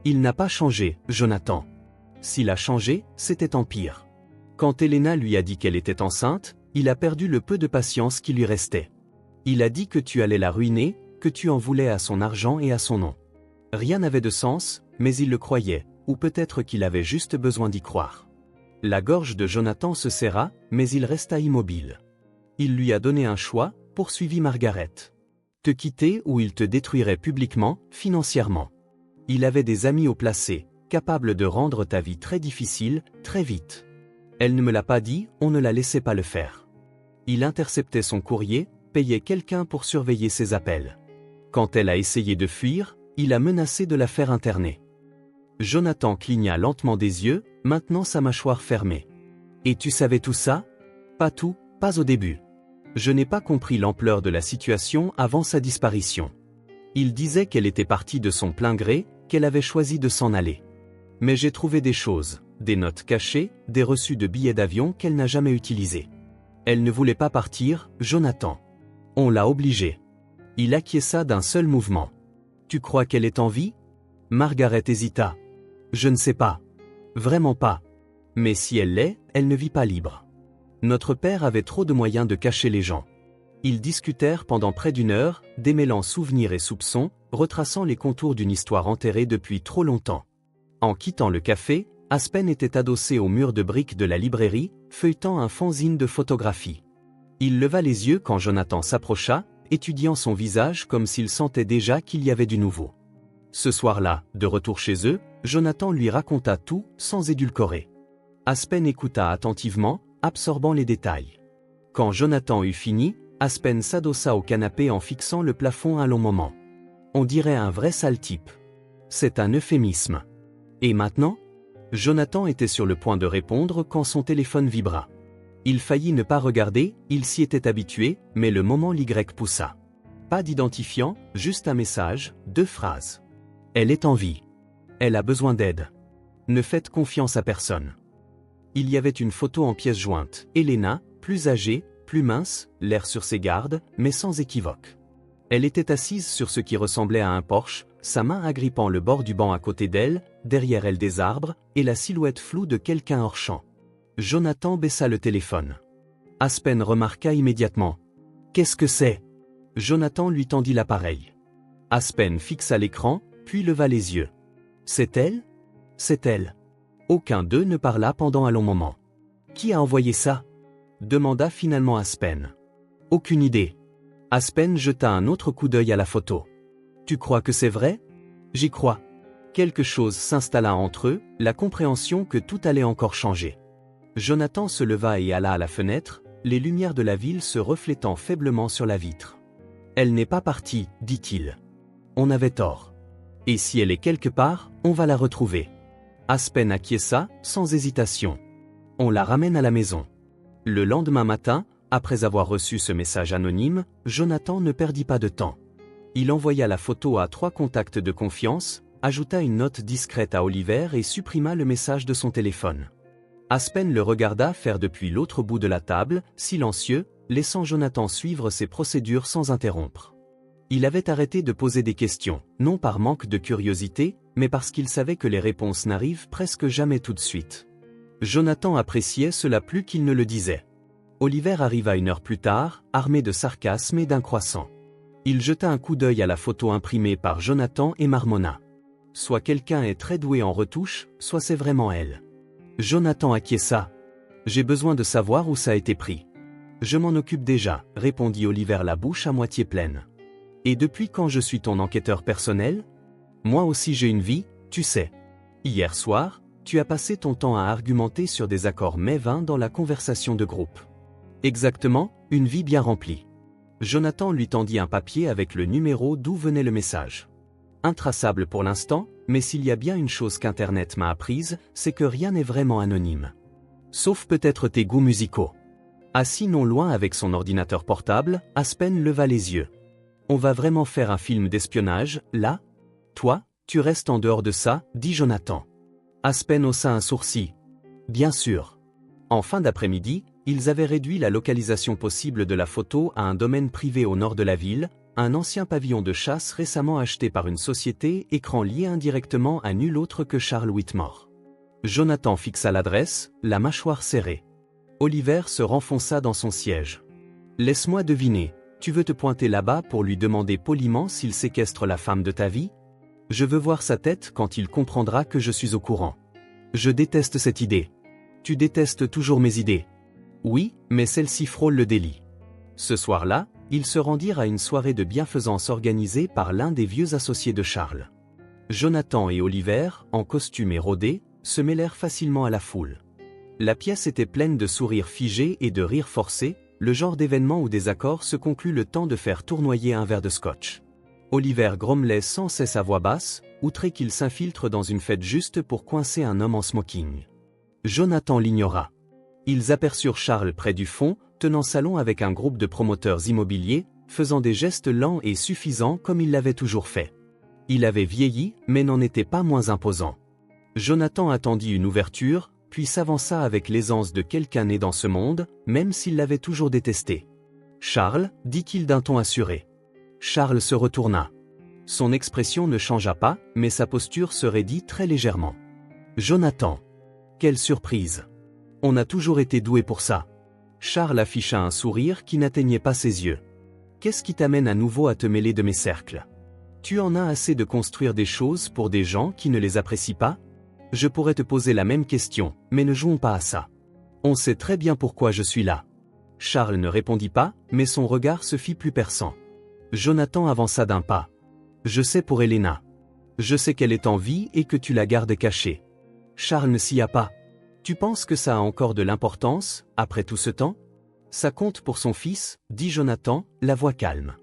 Il n'a pas changé, Jonathan. S'il a changé, c'était en pire. Quand Elena lui a dit qu'elle était enceinte, il a perdu le peu de patience qui lui restait. Il a dit que tu allais la ruiner, que tu en voulais à son argent et à son nom. Rien n'avait de sens, mais il le croyait, ou peut-être qu'il avait juste besoin d'y croire. La gorge de Jonathan se serra, mais il resta immobile. Il lui a donné un choix, poursuivit Margaret. Te quitter ou il te détruirait publiquement, financièrement. Il avait des amis haut placés, capables de rendre ta vie très difficile, très vite. Elle ne me l'a pas dit, on ne la laissait pas le faire. Il interceptait son courrier, payait quelqu'un pour surveiller ses appels. Quand elle a essayé de fuir, il a menacé de la faire interner. Jonathan cligna lentement des yeux, maintenant sa mâchoire fermée. Et tu savais tout ça? Pas tout, pas au début. Je n'ai pas compris l'ampleur de la situation avant sa disparition. Il disait qu'elle était partie de son plein gré, qu'elle avait choisi de s'en aller. Mais j'ai trouvé des choses, des notes cachées, des reçus de billets d'avion qu'elle n'a jamais utilisés. Elle ne voulait pas partir, Jonathan. On l'a obligée. Il acquiesça d'un seul mouvement. Tu crois qu'elle est en vie? Margaret hésita. Je ne sais pas. Vraiment pas. Mais si elle l'est, elle ne vit pas libre. Notre père avait trop de moyens de cacher les gens. Ils discutèrent pendant près d'une heure, démêlant souvenirs et soupçons, retraçant les contours d'une histoire enterrée depuis trop longtemps. En quittant le café, Aspen était adossé au mur de briques de la librairie, feuilletant un fanzine de photographie. Il leva les yeux quand Jonathan s'approcha, étudiant son visage comme s'il sentait déjà qu'il y avait du nouveau. Ce soir-là, de retour chez eux, Jonathan lui raconta tout, sans édulcorer. Aspen écouta attentivement, absorbant les détails. Quand Jonathan eut fini, Aspen s'adossa au canapé en fixant le plafond un long moment. On dirait un vrai sale type. C'est un euphémisme. Et maintenant? Jonathan était sur le point de répondre quand son téléphone vibra. Il faillit ne pas regarder, il s'y était habitué, mais le moment l'Y poussa. Pas d'identifiant, juste un message, 2 phrases. Elle est en vie. Elle a besoin d'aide. Ne faites confiance à personne. Il y avait une photo en pièces jointes, Elena, plus âgée, plus mince, l'air sur ses gardes, mais sans équivoque. Elle était assise sur ce qui ressemblait à un porche, sa main agrippant le bord du banc à côté d'elle, derrière elle des arbres, et la silhouette floue de quelqu'un hors champ. Jonathan baissa le téléphone. Aspen remarqua immédiatement. « Qu'est-ce que c'est ?» Jonathan lui tendit l'appareil. Aspen fixa l'écran, puis leva les yeux. « C'est elle ? C'est elle. » Aucun d'eux ne parla pendant un long moment. « Qui a envoyé ça ?» demanda finalement Aspen. « Aucune idée. » Aspen jeta un autre coup d'œil à la photo. « Tu crois que c'est vrai ? » ?»« J'y crois. » Quelque chose s'installa entre eux, la compréhension que tout allait encore changer. Jonathan se leva et alla à la fenêtre, les lumières de la ville se reflétant faiblement sur la vitre. « Elle n'est pas partie, dit-il. On avait tort. Et si elle est quelque part, on va la retrouver. » Aspen acquiesça, sans hésitation. « On la ramène à la maison. » Le lendemain matin, après avoir reçu ce message anonyme, Jonathan ne perdit pas de temps. Il envoya la photo à 3 contacts de confiance, ajouta une note discrète à Oliver et supprima le message de son téléphone. Aspen le regarda faire depuis l'autre bout de la table, silencieux, laissant Jonathan suivre ses procédures sans interrompre. Il avait arrêté de poser des questions, non par manque de curiosité, mais parce qu'il savait que les réponses n'arrivent presque jamais tout de suite. Jonathan appréciait cela plus qu'il ne le disait. Oliver arriva 1 heure plus tard, armé de sarcasme et d'un croissant. Il jeta un coup d'œil à la photo imprimée par Jonathan et marmonna. Soit quelqu'un est très doué en retouche, soit c'est vraiment elle. Jonathan acquiesça. « J'ai besoin de savoir où ça a été pris. »« Je m'en occupe déjà, » répondit Oliver la bouche à moitié pleine. « Et depuis quand je suis ton enquêteur personnel ? Moi aussi j'ai une vie, tu sais. Hier soir, tu as passé ton temps à argumenter sur des accords vains dans la conversation de groupe. Exactement, une vie bien remplie. » Jonathan lui tendit un papier avec le numéro d'où venait le message. Intraçable pour l'instant, mais s'il y a bien une chose qu'Internet m'a apprise, c'est que rien n'est vraiment anonyme. Sauf peut-être tes goûts musicaux. Assis non loin avec son ordinateur portable, Aspen leva les yeux. On va vraiment faire un film d'espionnage, là ? Toi, tu restes en dehors de ça, dit Jonathan. Aspen haussa un sourcil. Bien sûr. En fin d'après-midi, ils avaient réduit la localisation possible de la photo à un domaine privé au nord de la ville, un ancien pavillon de chasse récemment acheté par une société écran lié indirectement à nul autre que Charles Whitmore. Jonathan fixa l'adresse, la mâchoire serrée. Oliver se renfonça dans son siège. Laisse-moi deviner, tu veux te pointer là-bas pour lui demander poliment s'il séquestre la femme de ta vie? Je veux voir sa tête quand il comprendra que je suis au courant. Je déteste cette idée. Tu détestes toujours mes idées. Oui, mais celle-ci frôle le délit. Ce soir-là, ils se rendirent à une soirée de bienfaisance organisée par l'un des vieux associés de Charles. Jonathan et Oliver, en costume et rodés, se mêlèrent facilement à la foule. La pièce était pleine de sourires figés et de rires forcés, le genre d'événement où des accords se concluent le temps de faire tournoyer un verre de scotch. Oliver grommelait sans cesse à voix basse, outré qu'il s'infiltre dans une fête juste pour coincer un homme en smoking. Jonathan l'ignora. Ils aperçurent Charles près du fond, tenant salon avec un groupe de promoteurs immobiliers, faisant des gestes lents et suffisants comme il l'avait toujours fait. Il avait vieilli, mais n'en était pas moins imposant. Jonathan attendit une ouverture, puis s'avança avec l'aisance de quelqu'un né dans ce monde, même s'il l'avait toujours détesté. « Charles » dit-il d'un ton assuré. Charles se retourna. Son expression ne changea pas, mais sa posture se raidit très légèrement. « Jonathan ! Quelle surprise ! On a toujours été doué pour ça. » Charles afficha un sourire qui n'atteignait pas ses yeux. « Qu'est-ce qui t'amène à nouveau à te mêler de mes cercles? Tu en as assez de construire des choses pour des gens qui ne les apprécient pas? Je pourrais te poser la même question, mais ne jouons pas à ça. On sait très bien pourquoi je suis là. » Charles ne répondit pas, mais son regard se fit plus perçant. Jonathan avança d'un pas. « Je sais pour Helena. Je sais qu'elle est en vie et que tu la gardes cachée. » Charles ne s'y a pas. « Tu penses que ça a encore de l'importance, après tout ce temps? » « Ça compte pour son fils, dit Jonathan, la voix calme.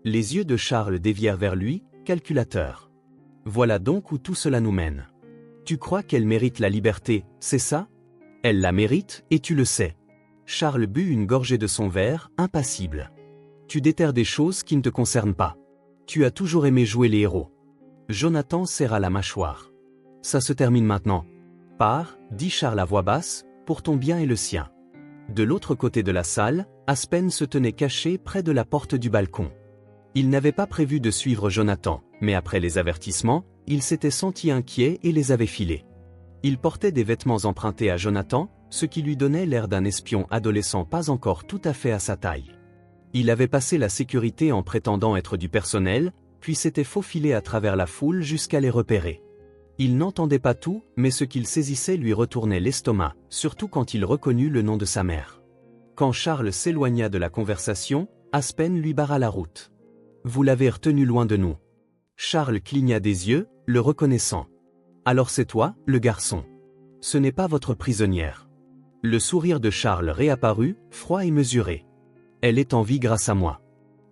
Les yeux de Charles dévièrent vers lui, calculateur. « Voilà donc où tout cela nous mène. Tu crois qu'elle mérite la liberté, c'est ça? Elle la mérite, et tu le sais. » Charles but une gorgée de son verre, impassible. « Tu déterres des choses qui ne te concernent pas. Tu as toujours aimé jouer les héros. » Jonathan serra la mâchoire. « Ça se termine maintenant. Pars, dit Charles à voix basse, pour ton bien et le sien. » De l'autre côté de la salle, Aspen se tenait caché près de la porte du balcon. Il n'avait pas prévu de suivre Jonathan, mais après les avertissements, il s'était senti inquiet et les avait filés. Il portait des vêtements empruntés à Jonathan, ce qui lui donnait l'air d'un espion adolescent pas encore tout à fait à sa taille. Il avait passé la sécurité en prétendant être du personnel, puis s'était faufilé à travers la foule jusqu'à les repérer. Il n'entendait pas tout, mais ce qu'il saisissait lui retournait l'estomac, surtout quand il reconnut le nom de sa mère. Quand Charles s'éloigna de la conversation, Aspen lui barra la route. « Vous l'avez retenu loin de nous. » Charles cligna des yeux, le reconnaissant. « Alors c'est toi, le garçon. Ce n'est pas votre prisonnière. » Le sourire de Charles réapparut, froid et mesuré. « Elle est en vie grâce à moi.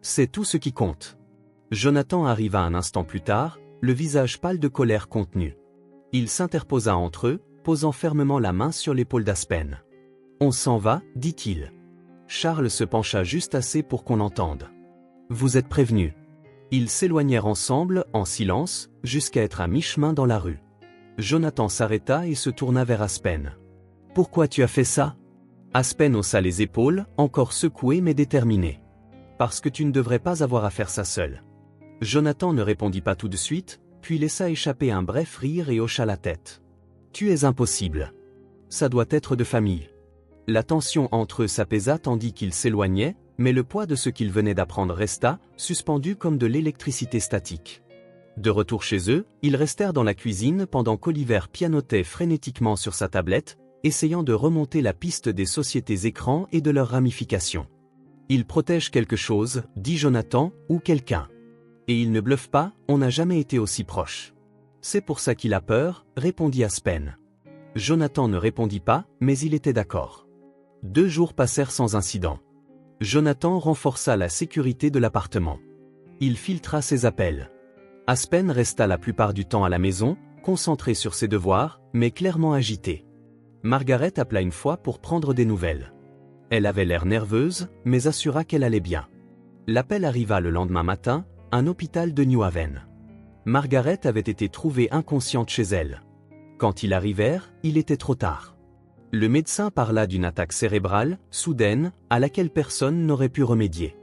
C'est tout ce qui compte. » Jonathan arriva un instant plus tard, le visage pâle de colère contenue. Il s'interposa entre eux, posant fermement la main sur l'épaule d'Aspen. « On s'en va, dit-il. » Charles se pencha juste assez pour qu'on l'entende. « Vous êtes prévenus. » Ils s'éloignèrent ensemble, en silence, jusqu'à être à mi-chemin dans la rue. Jonathan s'arrêta et se tourna vers Aspen. « Pourquoi tu as fait ça ?» Aspen haussa les épaules, encore secoué mais déterminé. « Parce que tu ne devrais pas avoir à faire ça seul. » Jonathan ne répondit pas tout de suite, puis laissa échapper un bref rire et hocha la tête. « Tu es impossible. Ça doit être de famille. » La tension entre eux s'apaisa tandis qu'ils s'éloignaient, mais le poids de ce qu'ils venaient d'apprendre resta, suspendu comme de l'électricité statique. De retour chez eux, ils restèrent dans la cuisine pendant qu'Oliver pianotait frénétiquement sur sa tablette, essayant de remonter la piste des sociétés écrans et de leurs ramifications. « Il protège quelque chose, dit Jonathan, ou quelqu'un. Et il ne bluffe pas, on n'a jamais été aussi proche. C'est pour ça qu'il a peur, répondit Aspen. Jonathan ne répondit pas, mais il était d'accord. 2 jours passèrent sans incident. Jonathan renforça la sécurité de l'appartement. Il filtra ses appels. Aspen resta la plupart du temps à la maison, concentré sur ses devoirs, mais clairement agité. Margaret appela une fois pour prendre des nouvelles. Elle avait l'air nerveuse, mais assura qu'elle allait bien. L'appel arriva le lendemain matin, un hôpital de New Haven. Margaret avait été trouvée inconsciente chez elle. Quand ils arrivèrent, il était trop tard. Le médecin parla d'une attaque cérébrale, soudaine, à laquelle personne n'aurait pu remédier.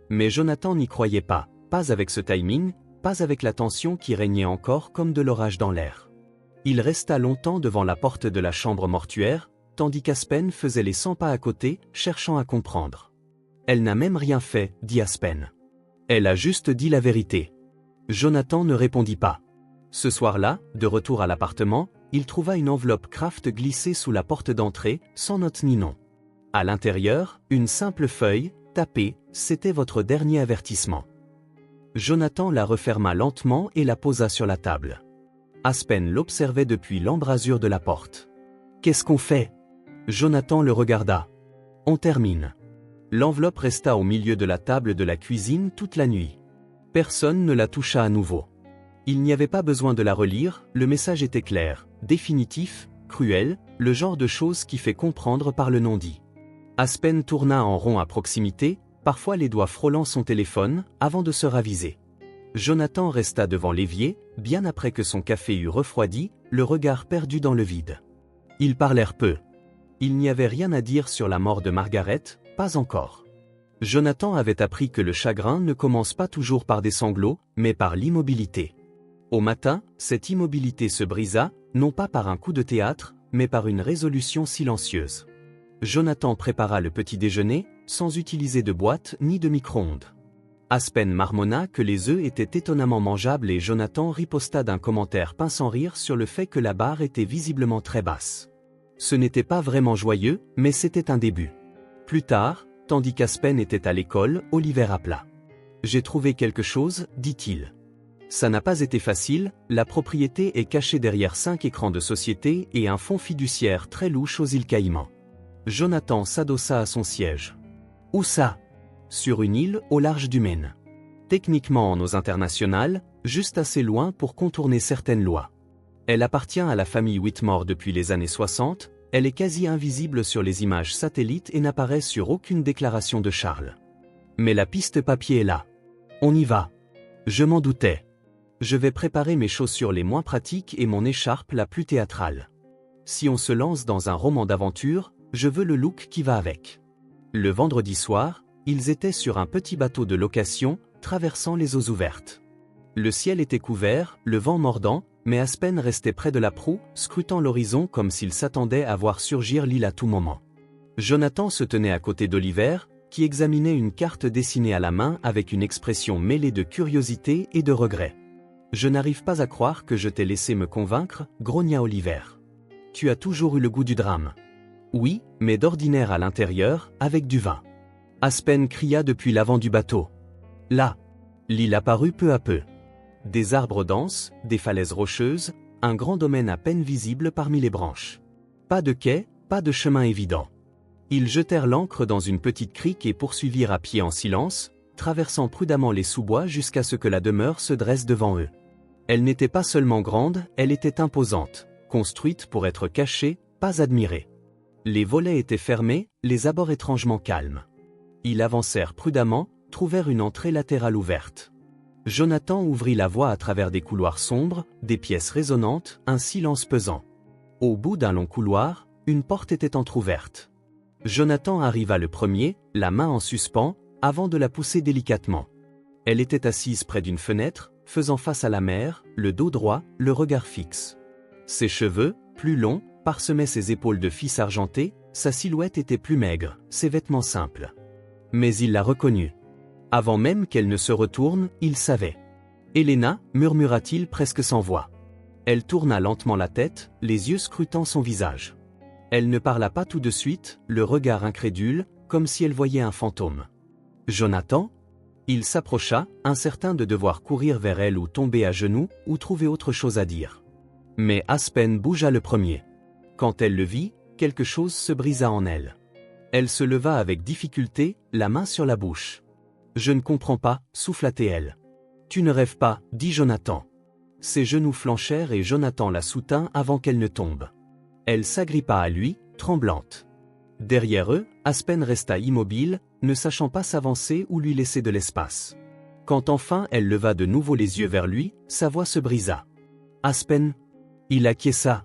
Mais Jonathan n'y croyait pas avec ce timing, pas avec la tension qui régnait encore comme de l'orage dans l'air. Il resta longtemps devant la porte de la chambre mortuaire, tandis qu'Aspen faisait les 100 pas à côté, cherchant à comprendre. Elle n'a même rien fait, dit Aspen. Elle a juste dit la vérité. Jonathan ne répondit pas. Ce soir-là, de retour à l'appartement, il trouva une enveloppe Kraft glissée sous la porte d'entrée, sans note ni nom. À l'intérieur, une simple feuille, tapée, c'était votre dernier avertissement. Jonathan la referma lentement et la posa sur la table. Aspen l'observait depuis l'embrasure de la porte. Qu'est-ce qu'on fait? Jonathan le regarda. On termine. L'enveloppe resta au milieu de la table de la cuisine toute la nuit. Personne ne la toucha à nouveau. Il n'y avait pas besoin de la relire, le message était clair, définitif, cruel, le genre de chose qui fait comprendre par le non-dit. Aspen tourna en rond à proximité, parfois les doigts frôlant son téléphone, avant de se raviser. Jonathan resta devant l'évier, bien après que son café eut refroidi, le regard perdu dans le vide. Ils parlèrent peu. Il n'y avait rien à dire sur la mort de Margaret, pas encore. Jonathan avait appris que le chagrin ne commence pas toujours par des sanglots, mais par l'immobilité. Au matin, cette immobilité se brisa, non pas par un coup de théâtre, mais par une résolution silencieuse. Jonathan prépara le petit déjeuner, sans utiliser de boîte ni de micro-ondes. Aspen marmonna que les œufs étaient étonnamment mangeables et Jonathan riposta d'un commentaire pince sans rire sur le fait que la barre était visiblement très basse. Ce n'était pas vraiment joyeux, mais c'était un début. Plus tard, tandis qu'Aspen était à l'école, Oliver appela. « J'ai trouvé quelque chose, dit-il. Ça n'a pas été facile, la propriété est cachée derrière 5 écrans de société et un fonds fiduciaire très louche aux îles Caïmans. » Jonathan s'adossa à son siège. « Où ça ?»« Sur une île au large du Maine. Techniquement en eaux internationales, juste assez loin pour contourner certaines lois. Elle appartient à la famille Whitmore depuis les années 60, elle est quasi invisible sur les images satellites et n'apparaît sur aucune déclaration de Charles. Mais la piste papier est là. On y va. Je m'en doutais. Je vais préparer mes chaussures les moins pratiques et mon écharpe la plus théâtrale. Si on se lance dans un roman d'aventure, je veux le look qui va avec. » Le vendredi soir, ils étaient sur un petit bateau de location, traversant les eaux ouvertes. Le ciel était couvert, le vent mordant, mais Aspen restait près de la proue, scrutant l'horizon comme s'il s'attendait à voir surgir l'île à tout moment. Jonathan se tenait à côté d'Oliver, qui examinait une carte dessinée à la main avec une expression mêlée de curiosité et de regret. « Je n'arrive pas à croire que je t'ai laissé me convaincre, » grogna Oliver. « Tu as toujours eu le goût du drame. » « Oui, mais d'ordinaire à l'intérieur, avec du vin. » Aspen cria depuis l'avant du bateau. Là, l'île apparut peu à peu. Des arbres denses, des falaises rocheuses, un grand domaine à peine visible parmi les branches. Pas de quai, pas de chemin évident. Ils jetèrent l'ancre dans une petite crique et poursuivirent à pied en silence, traversant prudemment les sous-bois jusqu'à ce que la demeure se dresse devant eux. Elle n'était pas seulement grande, elle était imposante, construite pour être cachée, pas admirée. Les volets étaient fermés, les abords étrangement calmes. Ils avancèrent prudemment, trouvèrent une entrée latérale ouverte. Jonathan ouvrit la voie à travers des couloirs sombres, des pièces résonnantes, un silence pesant. Au bout d'un long couloir, une porte était entr'ouverte. Jonathan arriva le premier, la main en suspens, avant de la pousser délicatement. Elle était assise près d'une fenêtre, faisant face à la mer, le dos droit, le regard fixe. Ses cheveux, plus longs, parsemaient ses épaules de fils argenté, sa silhouette était plus maigre, ses vêtements simples. Mais il la reconnut. Avant même qu'elle ne se retourne, il savait. « Helena » murmura-t-il presque sans voix. Elle tourna lentement la tête, les yeux scrutant son visage. Elle ne parla pas tout de suite, le regard incrédule, comme si elle voyait un fantôme. « Jonathan ?» Il s'approcha, incertain de devoir courir vers elle ou tomber à genoux, ou trouver autre chose à dire. Mais Aspen bougea le premier. Quand elle le vit, quelque chose se brisa en elle. Elle se leva avec difficulté, la main sur la bouche. « Je ne comprends pas, » souffla-t-elle. « Tu ne rêves pas, » dit Jonathan. Ses genoux flanchèrent et Jonathan la soutint avant qu'elle ne tombe. Elle s'agrippa à lui, tremblante. Derrière eux, Aspen resta immobile, ne sachant pas s'avancer ou lui laisser de l'espace. Quand enfin elle leva de nouveau les yeux vers lui, sa voix se brisa. « Aspen ?» Il acquiesça.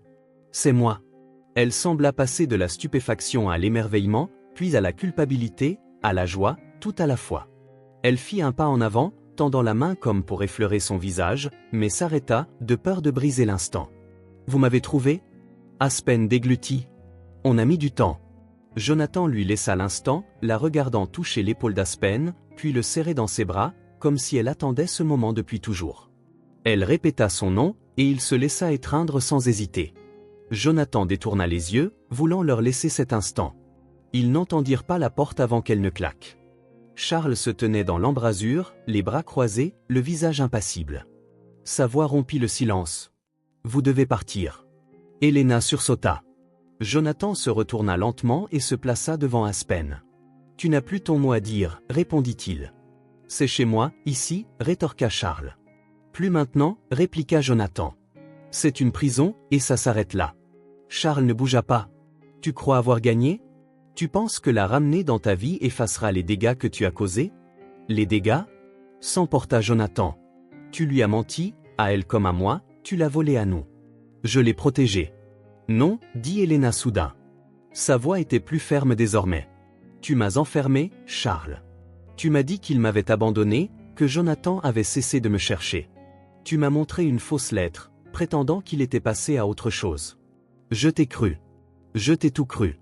C'est moi. Elle sembla passer de la stupéfaction à l'émerveillement, puis à la culpabilité, à la joie, tout à la fois. Elle fit un pas en avant, tendant la main comme pour effleurer son visage, mais s'arrêta, de peur de briser l'instant. « Vous m'avez trouvé » Aspen déglutit. « On a mis du temps. » Jonathan lui laissa l'instant, la regardant toucher l'épaule d'Aspen, puis le serrer dans ses bras, comme si elle attendait ce moment depuis toujours. Elle répéta son nom, et il se laissa étreindre sans hésiter. Jonathan détourna les yeux, voulant leur laisser cet instant. Ils n'entendirent pas la porte avant qu'elle ne claque. Charles se tenait dans l'embrasure, les bras croisés, le visage impassible. Sa voix rompit le silence. « Vous devez partir. » Helena sursauta. Jonathan se retourna lentement et se plaça devant Aspen. « Tu n'as plus ton mot à dire, répondit-il. »« C'est chez moi, ici, rétorqua Charles. »« Plus maintenant, répliqua Jonathan. »« C'est une prison, et ça s'arrête là. » Charles ne bougea pas. « Tu crois avoir gagné ? Tu penses que la ramener dans ta vie effacera les dégâts que tu as causés ? » « Les dégâts ?» s'emporta Jonathan. « Tu lui as menti, à elle comme à moi, tu l'as volée à nous. Je l'ai protégée. »« Non, dit Helena soudain. Sa voix était plus ferme désormais. Tu m'as enfermé, Charles. Tu m'as dit qu'il m'avait abandonné, que Jonathan avait cessé de me chercher. Tu m'as montré une fausse lettre, prétendant qu'il était passé à autre chose. Je t'ai cru. Je t'ai tout cru. »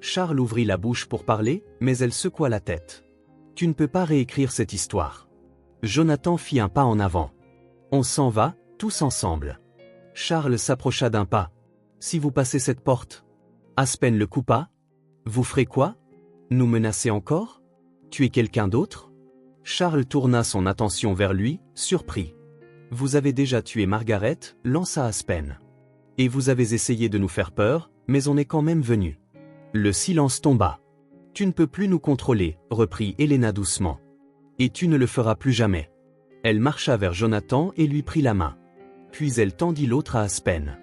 Charles ouvrit la bouche pour parler, mais elle secoua la tête. « Tu ne peux pas réécrire cette histoire. » Jonathan fit un pas en avant. « On s'en va, tous ensemble. » Charles s'approcha d'un pas. « Si vous passez cette porte ?» Aspen le coupa. « Vous ferez quoi ? Nous menacer encore ? Tuer quelqu'un d'autre ?» Charles tourna son attention vers lui, surpris. « Vous avez déjà tué Margaret, lança Aspen. Et vous avez essayé de nous faire peur, mais on est quand même venu. » Le silence tomba. « Tu ne peux plus nous contrôler, reprit Helena doucement. Et tu ne le feras plus jamais. » Elle marcha vers Jonathan et lui prit la main. Puis elle tendit l'autre à Aspen.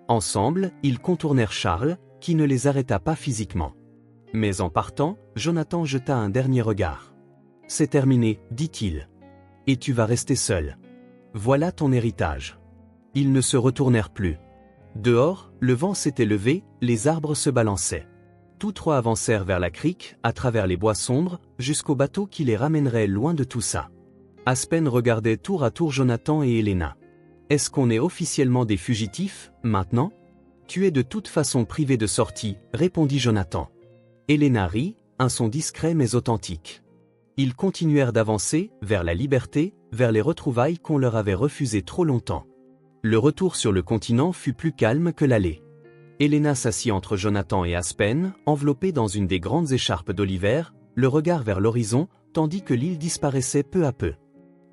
Ensemble, ils contournèrent Charles, qui ne les arrêta pas physiquement. Mais en partant, Jonathan jeta un dernier regard. « C'est terminé, dit-il. Et tu vas rester seul. Voilà ton héritage. » Ils ne se retournèrent plus. Dehors, le vent s'était levé, les arbres se balançaient. Tous trois avancèrent vers la crique, à travers les bois sombres, jusqu'au bateau qui les ramènerait loin de tout ça. Aspen regardait tour à tour Jonathan et Helena. « Est-ce qu'on est officiellement des fugitifs, maintenant ? » « Tu es de toute façon privé de sortie, répondit Jonathan. Helena rit, un son discret mais authentique. Ils continuèrent d'avancer, vers la liberté, vers les retrouvailles qu'on leur avait refusées trop longtemps. Le retour sur le continent fut plus calme que l'aller. Helena s'assit entre Jonathan et Aspen, enveloppée dans une des grandes écharpes d'Oliver, le regard vers l'horizon, tandis que l'île disparaissait peu à peu.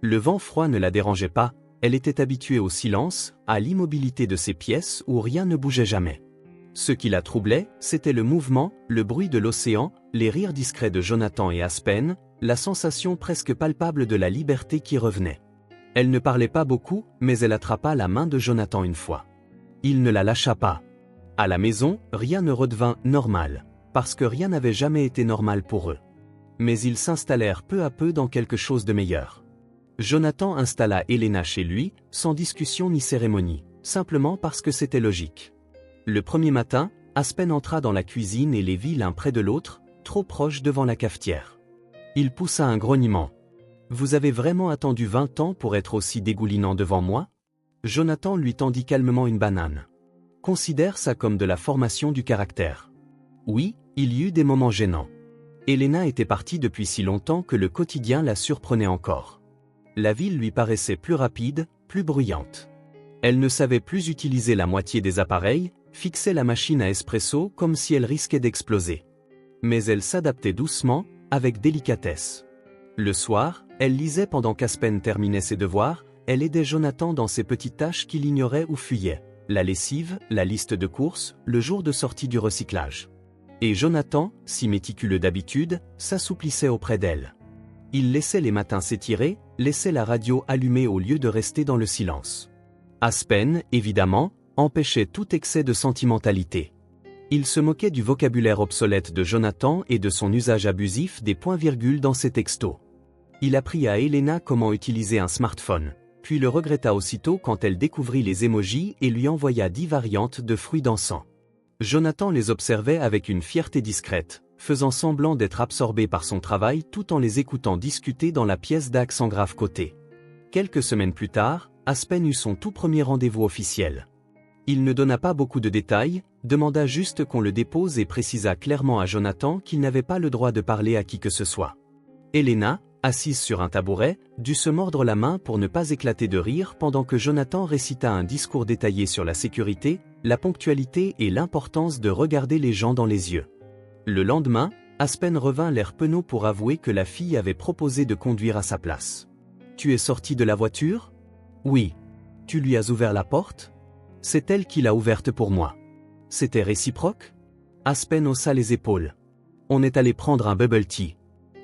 Le vent froid ne la dérangeait pas, elle était habituée au silence, à l'immobilité de ces pièces où rien ne bougeait jamais. Ce qui la troublait, c'était le mouvement, le bruit de l'océan, les rires discrets de Jonathan et Aspen, la sensation presque palpable de la liberté qui revenait. Elle ne parlait pas beaucoup, mais elle attrapa la main de Jonathan une fois. Il ne la lâcha pas. À la maison, rien ne redevint normal, parce que rien n'avait jamais été normal pour eux. Mais ils s'installèrent peu à peu dans quelque chose de meilleur. Jonathan installa Helena chez lui, sans discussion ni cérémonie, simplement parce que c'était logique. Le premier matin, Aspen entra dans la cuisine et les vit l'un près de l'autre, trop proches devant la cafetière. Il poussa un grognement. « Vous avez vraiment attendu 20 ans pour être aussi dégoulinant devant moi ?» Jonathan lui tendit calmement une banane. « Considère ça comme de la formation du caractère. » Oui, il y eut des moments gênants. Helena était partie depuis si longtemps que le quotidien la surprenait encore. La ville lui paraissait plus rapide, plus bruyante. Elle ne savait plus utiliser la moitié des appareils, fixait la machine à espresso comme si elle risquait d'exploser. Mais elle s'adaptait doucement, avec délicatesse. Le soir, elle lisait pendant qu'Aspen terminait ses devoirs, elle aidait Jonathan dans ses petites tâches qu'il ignorait ou fuyait. La lessive, la liste de courses, le jour de sortie du recyclage. Et Jonathan, si méticuleux d'habitude, s'assouplissait auprès d'elle. Il laissait les matins s'étirer, laissait la radio allumée au lieu de rester dans le silence. Aspen, évidemment, empêchait tout excès de sentimentalité. Il se moquait du vocabulaire obsolète de Jonathan et de son usage abusif des points-virgules dans ses textos. Il apprit à Helena comment utiliser un smartphone, puis le regretta aussitôt quand elle découvrit les émojis et lui envoya 10 variantes de fruits dansants. Jonathan les observait avec une fierté discrète, faisant semblant d'être absorbé par son travail tout en les écoutant discuter dans la pièce d'accent grave côté. Quelques semaines plus tard, Aspen eut son tout premier rendez-vous officiel. Il ne donna pas beaucoup de détails, demanda juste qu'on le dépose et précisa clairement à Jonathan qu'il n'avait pas le droit de parler à qui que ce soit. Elena, assise sur un tabouret, dut se mordre la main pour ne pas éclater de rire pendant que Jonathan récita un discours détaillé sur la sécurité, la ponctualité et l'importance de regarder les gens dans les yeux. Le lendemain, Aspen revint l'air penaud pour avouer que la fille avait proposé de conduire à sa place. « Tu es sorti de la voiture ? » ?»« Oui. »« Tu lui as ouvert la porte ? » ?»« C'est elle qui l'a ouverte pour moi. » »« C'était réciproque ?» Aspen haussa les épaules. « On est allé prendre un bubble tea. »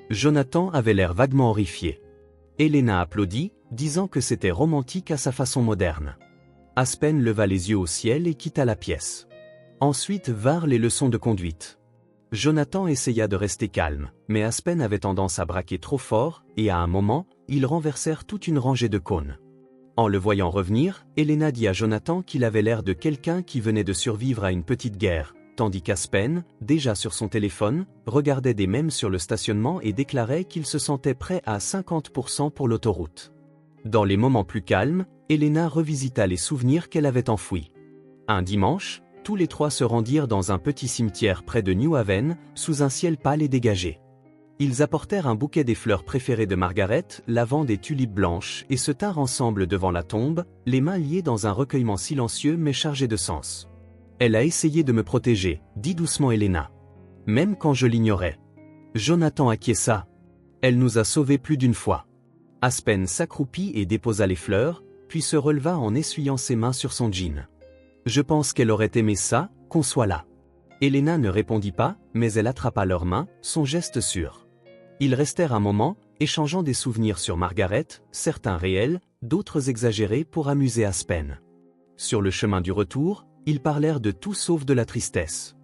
Jonathan avait l'air vaguement horrifié. Elena applaudit, disant que c'était romantique à sa façon moderne. Aspen leva les yeux au ciel et quitta la pièce. Ensuite vinrent les leçons de conduite. Jonathan essaya de rester calme, mais Aspen avait tendance à braquer trop fort, et à un moment, ils renversèrent toute une rangée de cônes. En le voyant revenir, Elena dit à Jonathan qu'il avait l'air de quelqu'un qui venait de survivre à une petite guerre, tandis qu'Aspen, déjà sur son téléphone, regardait des mèmes sur le stationnement et déclarait qu'il se sentait prêt à 50% pour l'autoroute. Dans les moments plus calmes, Elena revisita les souvenirs qu'elle avait enfouis. Un dimanche, tous les trois se rendirent dans un petit cimetière près de New Haven, sous un ciel pâle et dégagé. Ils apportèrent un bouquet des fleurs préférées de Margaret, lavande et tulipes blanches, et se tinrent ensemble devant la tombe, les mains liées dans un recueillement silencieux mais chargé de sens. « Elle a essayé de me protéger, » dit doucement Elena. « Même quand je l'ignorais. » Jonathan acquiesça. « Elle nous a sauvés plus d'une fois. » Aspen s'accroupit et déposa les fleurs, puis se releva en essuyant ses mains sur son jean. « Je pense qu'elle aurait aimé ça, qu'on soit là. » Elena ne répondit pas, mais elle attrapa leurs mains, son geste sûr. Ils restèrent un moment, échangeant des souvenirs sur Margaret, certains réels, d'autres exagérés pour amuser Aspen. Sur le chemin du retour, ils parlèrent de tout sauf de la tristesse.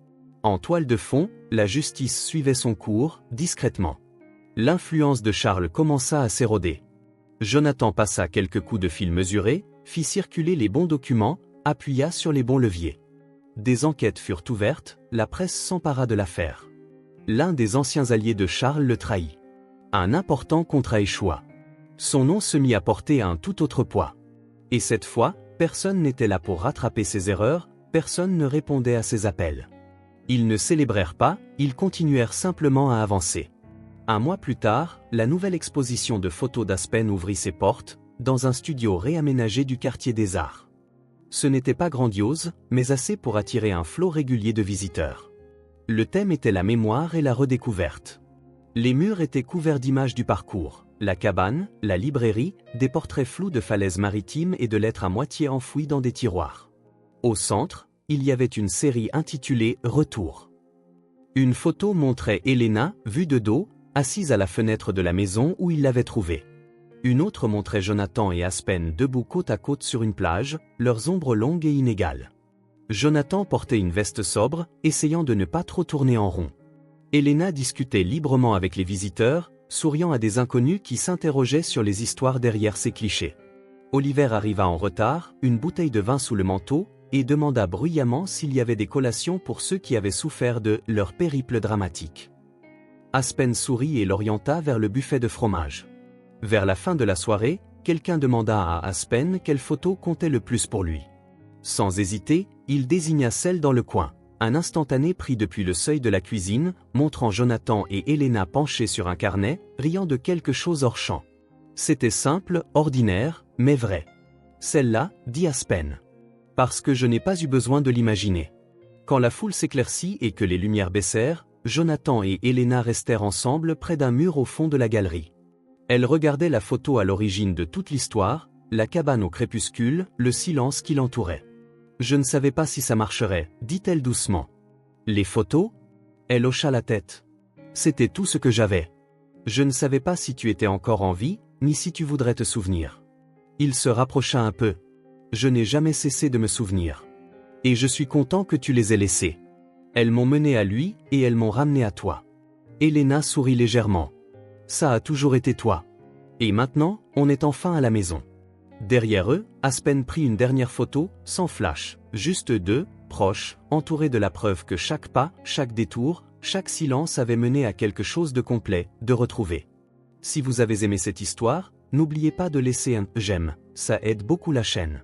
En toile de fond, la justice suivait son cours, discrètement. L'influence de Charles commença à s'éroder. Jonathan passa quelques coups de fil mesurés, fit circuler les bons documents, appuya sur les bons leviers. Des enquêtes furent ouvertes, la presse s'empara de l'affaire. L'un des anciens alliés de Charles le trahit. Un important contrat échoua. Son nom se mit à porter un tout autre poids. Et cette fois, personne n'était là pour rattraper ses erreurs, personne ne répondait à ses appels. Ils ne célébrèrent pas, ils continuèrent simplement à avancer. Un mois plus tard, la nouvelle exposition de photos d'Aspen ouvrit ses portes, dans un studio réaménagé du quartier des Arts. Ce n'était pas grandiose, mais assez pour attirer un flot régulier de visiteurs. Le thème était la mémoire et la redécouverte. Les murs étaient couverts d'images du parcours, la cabane, la librairie, des portraits flous de falaises maritimes et de lettres à moitié enfouies dans des tiroirs. Au centre, il y avait une série intitulée « Retour ». Une photo montrait Elena, vue de dos, assise à la fenêtre de la maison où il l'avait trouvée. Une autre montrait Jonathan et Aspen debout côte à côte sur une plage, leurs ombres longues et inégales. Jonathan portait une veste sobre, essayant de ne pas trop tourner en rond. Elena discutait librement avec les visiteurs, souriant à des inconnus qui s'interrogeaient sur les histoires derrière ces clichés. Oliver arriva en retard, une bouteille de vin sous le manteau, et demanda bruyamment s'il y avait des collations pour ceux qui avaient souffert de leur périple dramatique. Aspen sourit et l'orienta vers le buffet de fromage. Vers la fin de la soirée, quelqu'un demanda à Aspen quelle photo comptait le plus pour lui. Sans hésiter, il désigna celle dans le coin, un instantané pris depuis le seuil de la cuisine, montrant Jonathan et Elena penchés sur un carnet, riant de quelque chose hors champ. C'était simple, ordinaire, mais vrai. Celle-là, dit Aspen. Parce que je n'ai pas eu besoin de l'imaginer. Quand la foule s'éclaircit et que les lumières baissèrent, Jonathan et Elena restèrent ensemble près d'un mur au fond de la galerie. Elle regardait la photo à l'origine de toute l'histoire, la cabane au crépuscule, le silence qui l'entourait. « Je ne savais pas si ça marcherait, dit-elle doucement. »« Les photos ?» Elle hocha la tête. « C'était tout ce que j'avais. Je ne savais pas si tu étais encore en vie, ni si tu voudrais te souvenir. » Il se rapprocha un peu. « Je n'ai jamais cessé de me souvenir. Et je suis content que tu les aies laissés. Elles m'ont mené à lui, et elles m'ont ramené à toi. » Elena sourit légèrement. « Ça a toujours été toi. Et maintenant, on est enfin à la maison. » Derrière eux, Aspen prit une dernière photo, sans flash, juste deux, proches, entourés de la preuve que chaque pas, chaque détour, chaque silence avait mené à quelque chose de complet, de retrouvé. Si vous avez aimé cette histoire, n'oubliez pas de laisser un j'aime, ça aide beaucoup la chaîne.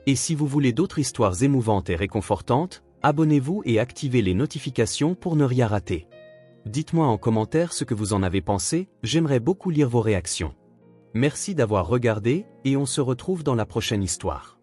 Et si vous voulez d'autres histoires émouvantes et réconfortantes, abonnez-vous et activez les notifications pour ne rien rater. Dites-moi en commentaire ce que vous en avez pensé, j'aimerais beaucoup lire vos réactions. Merci d'avoir regardé, et on se retrouve dans la prochaine histoire.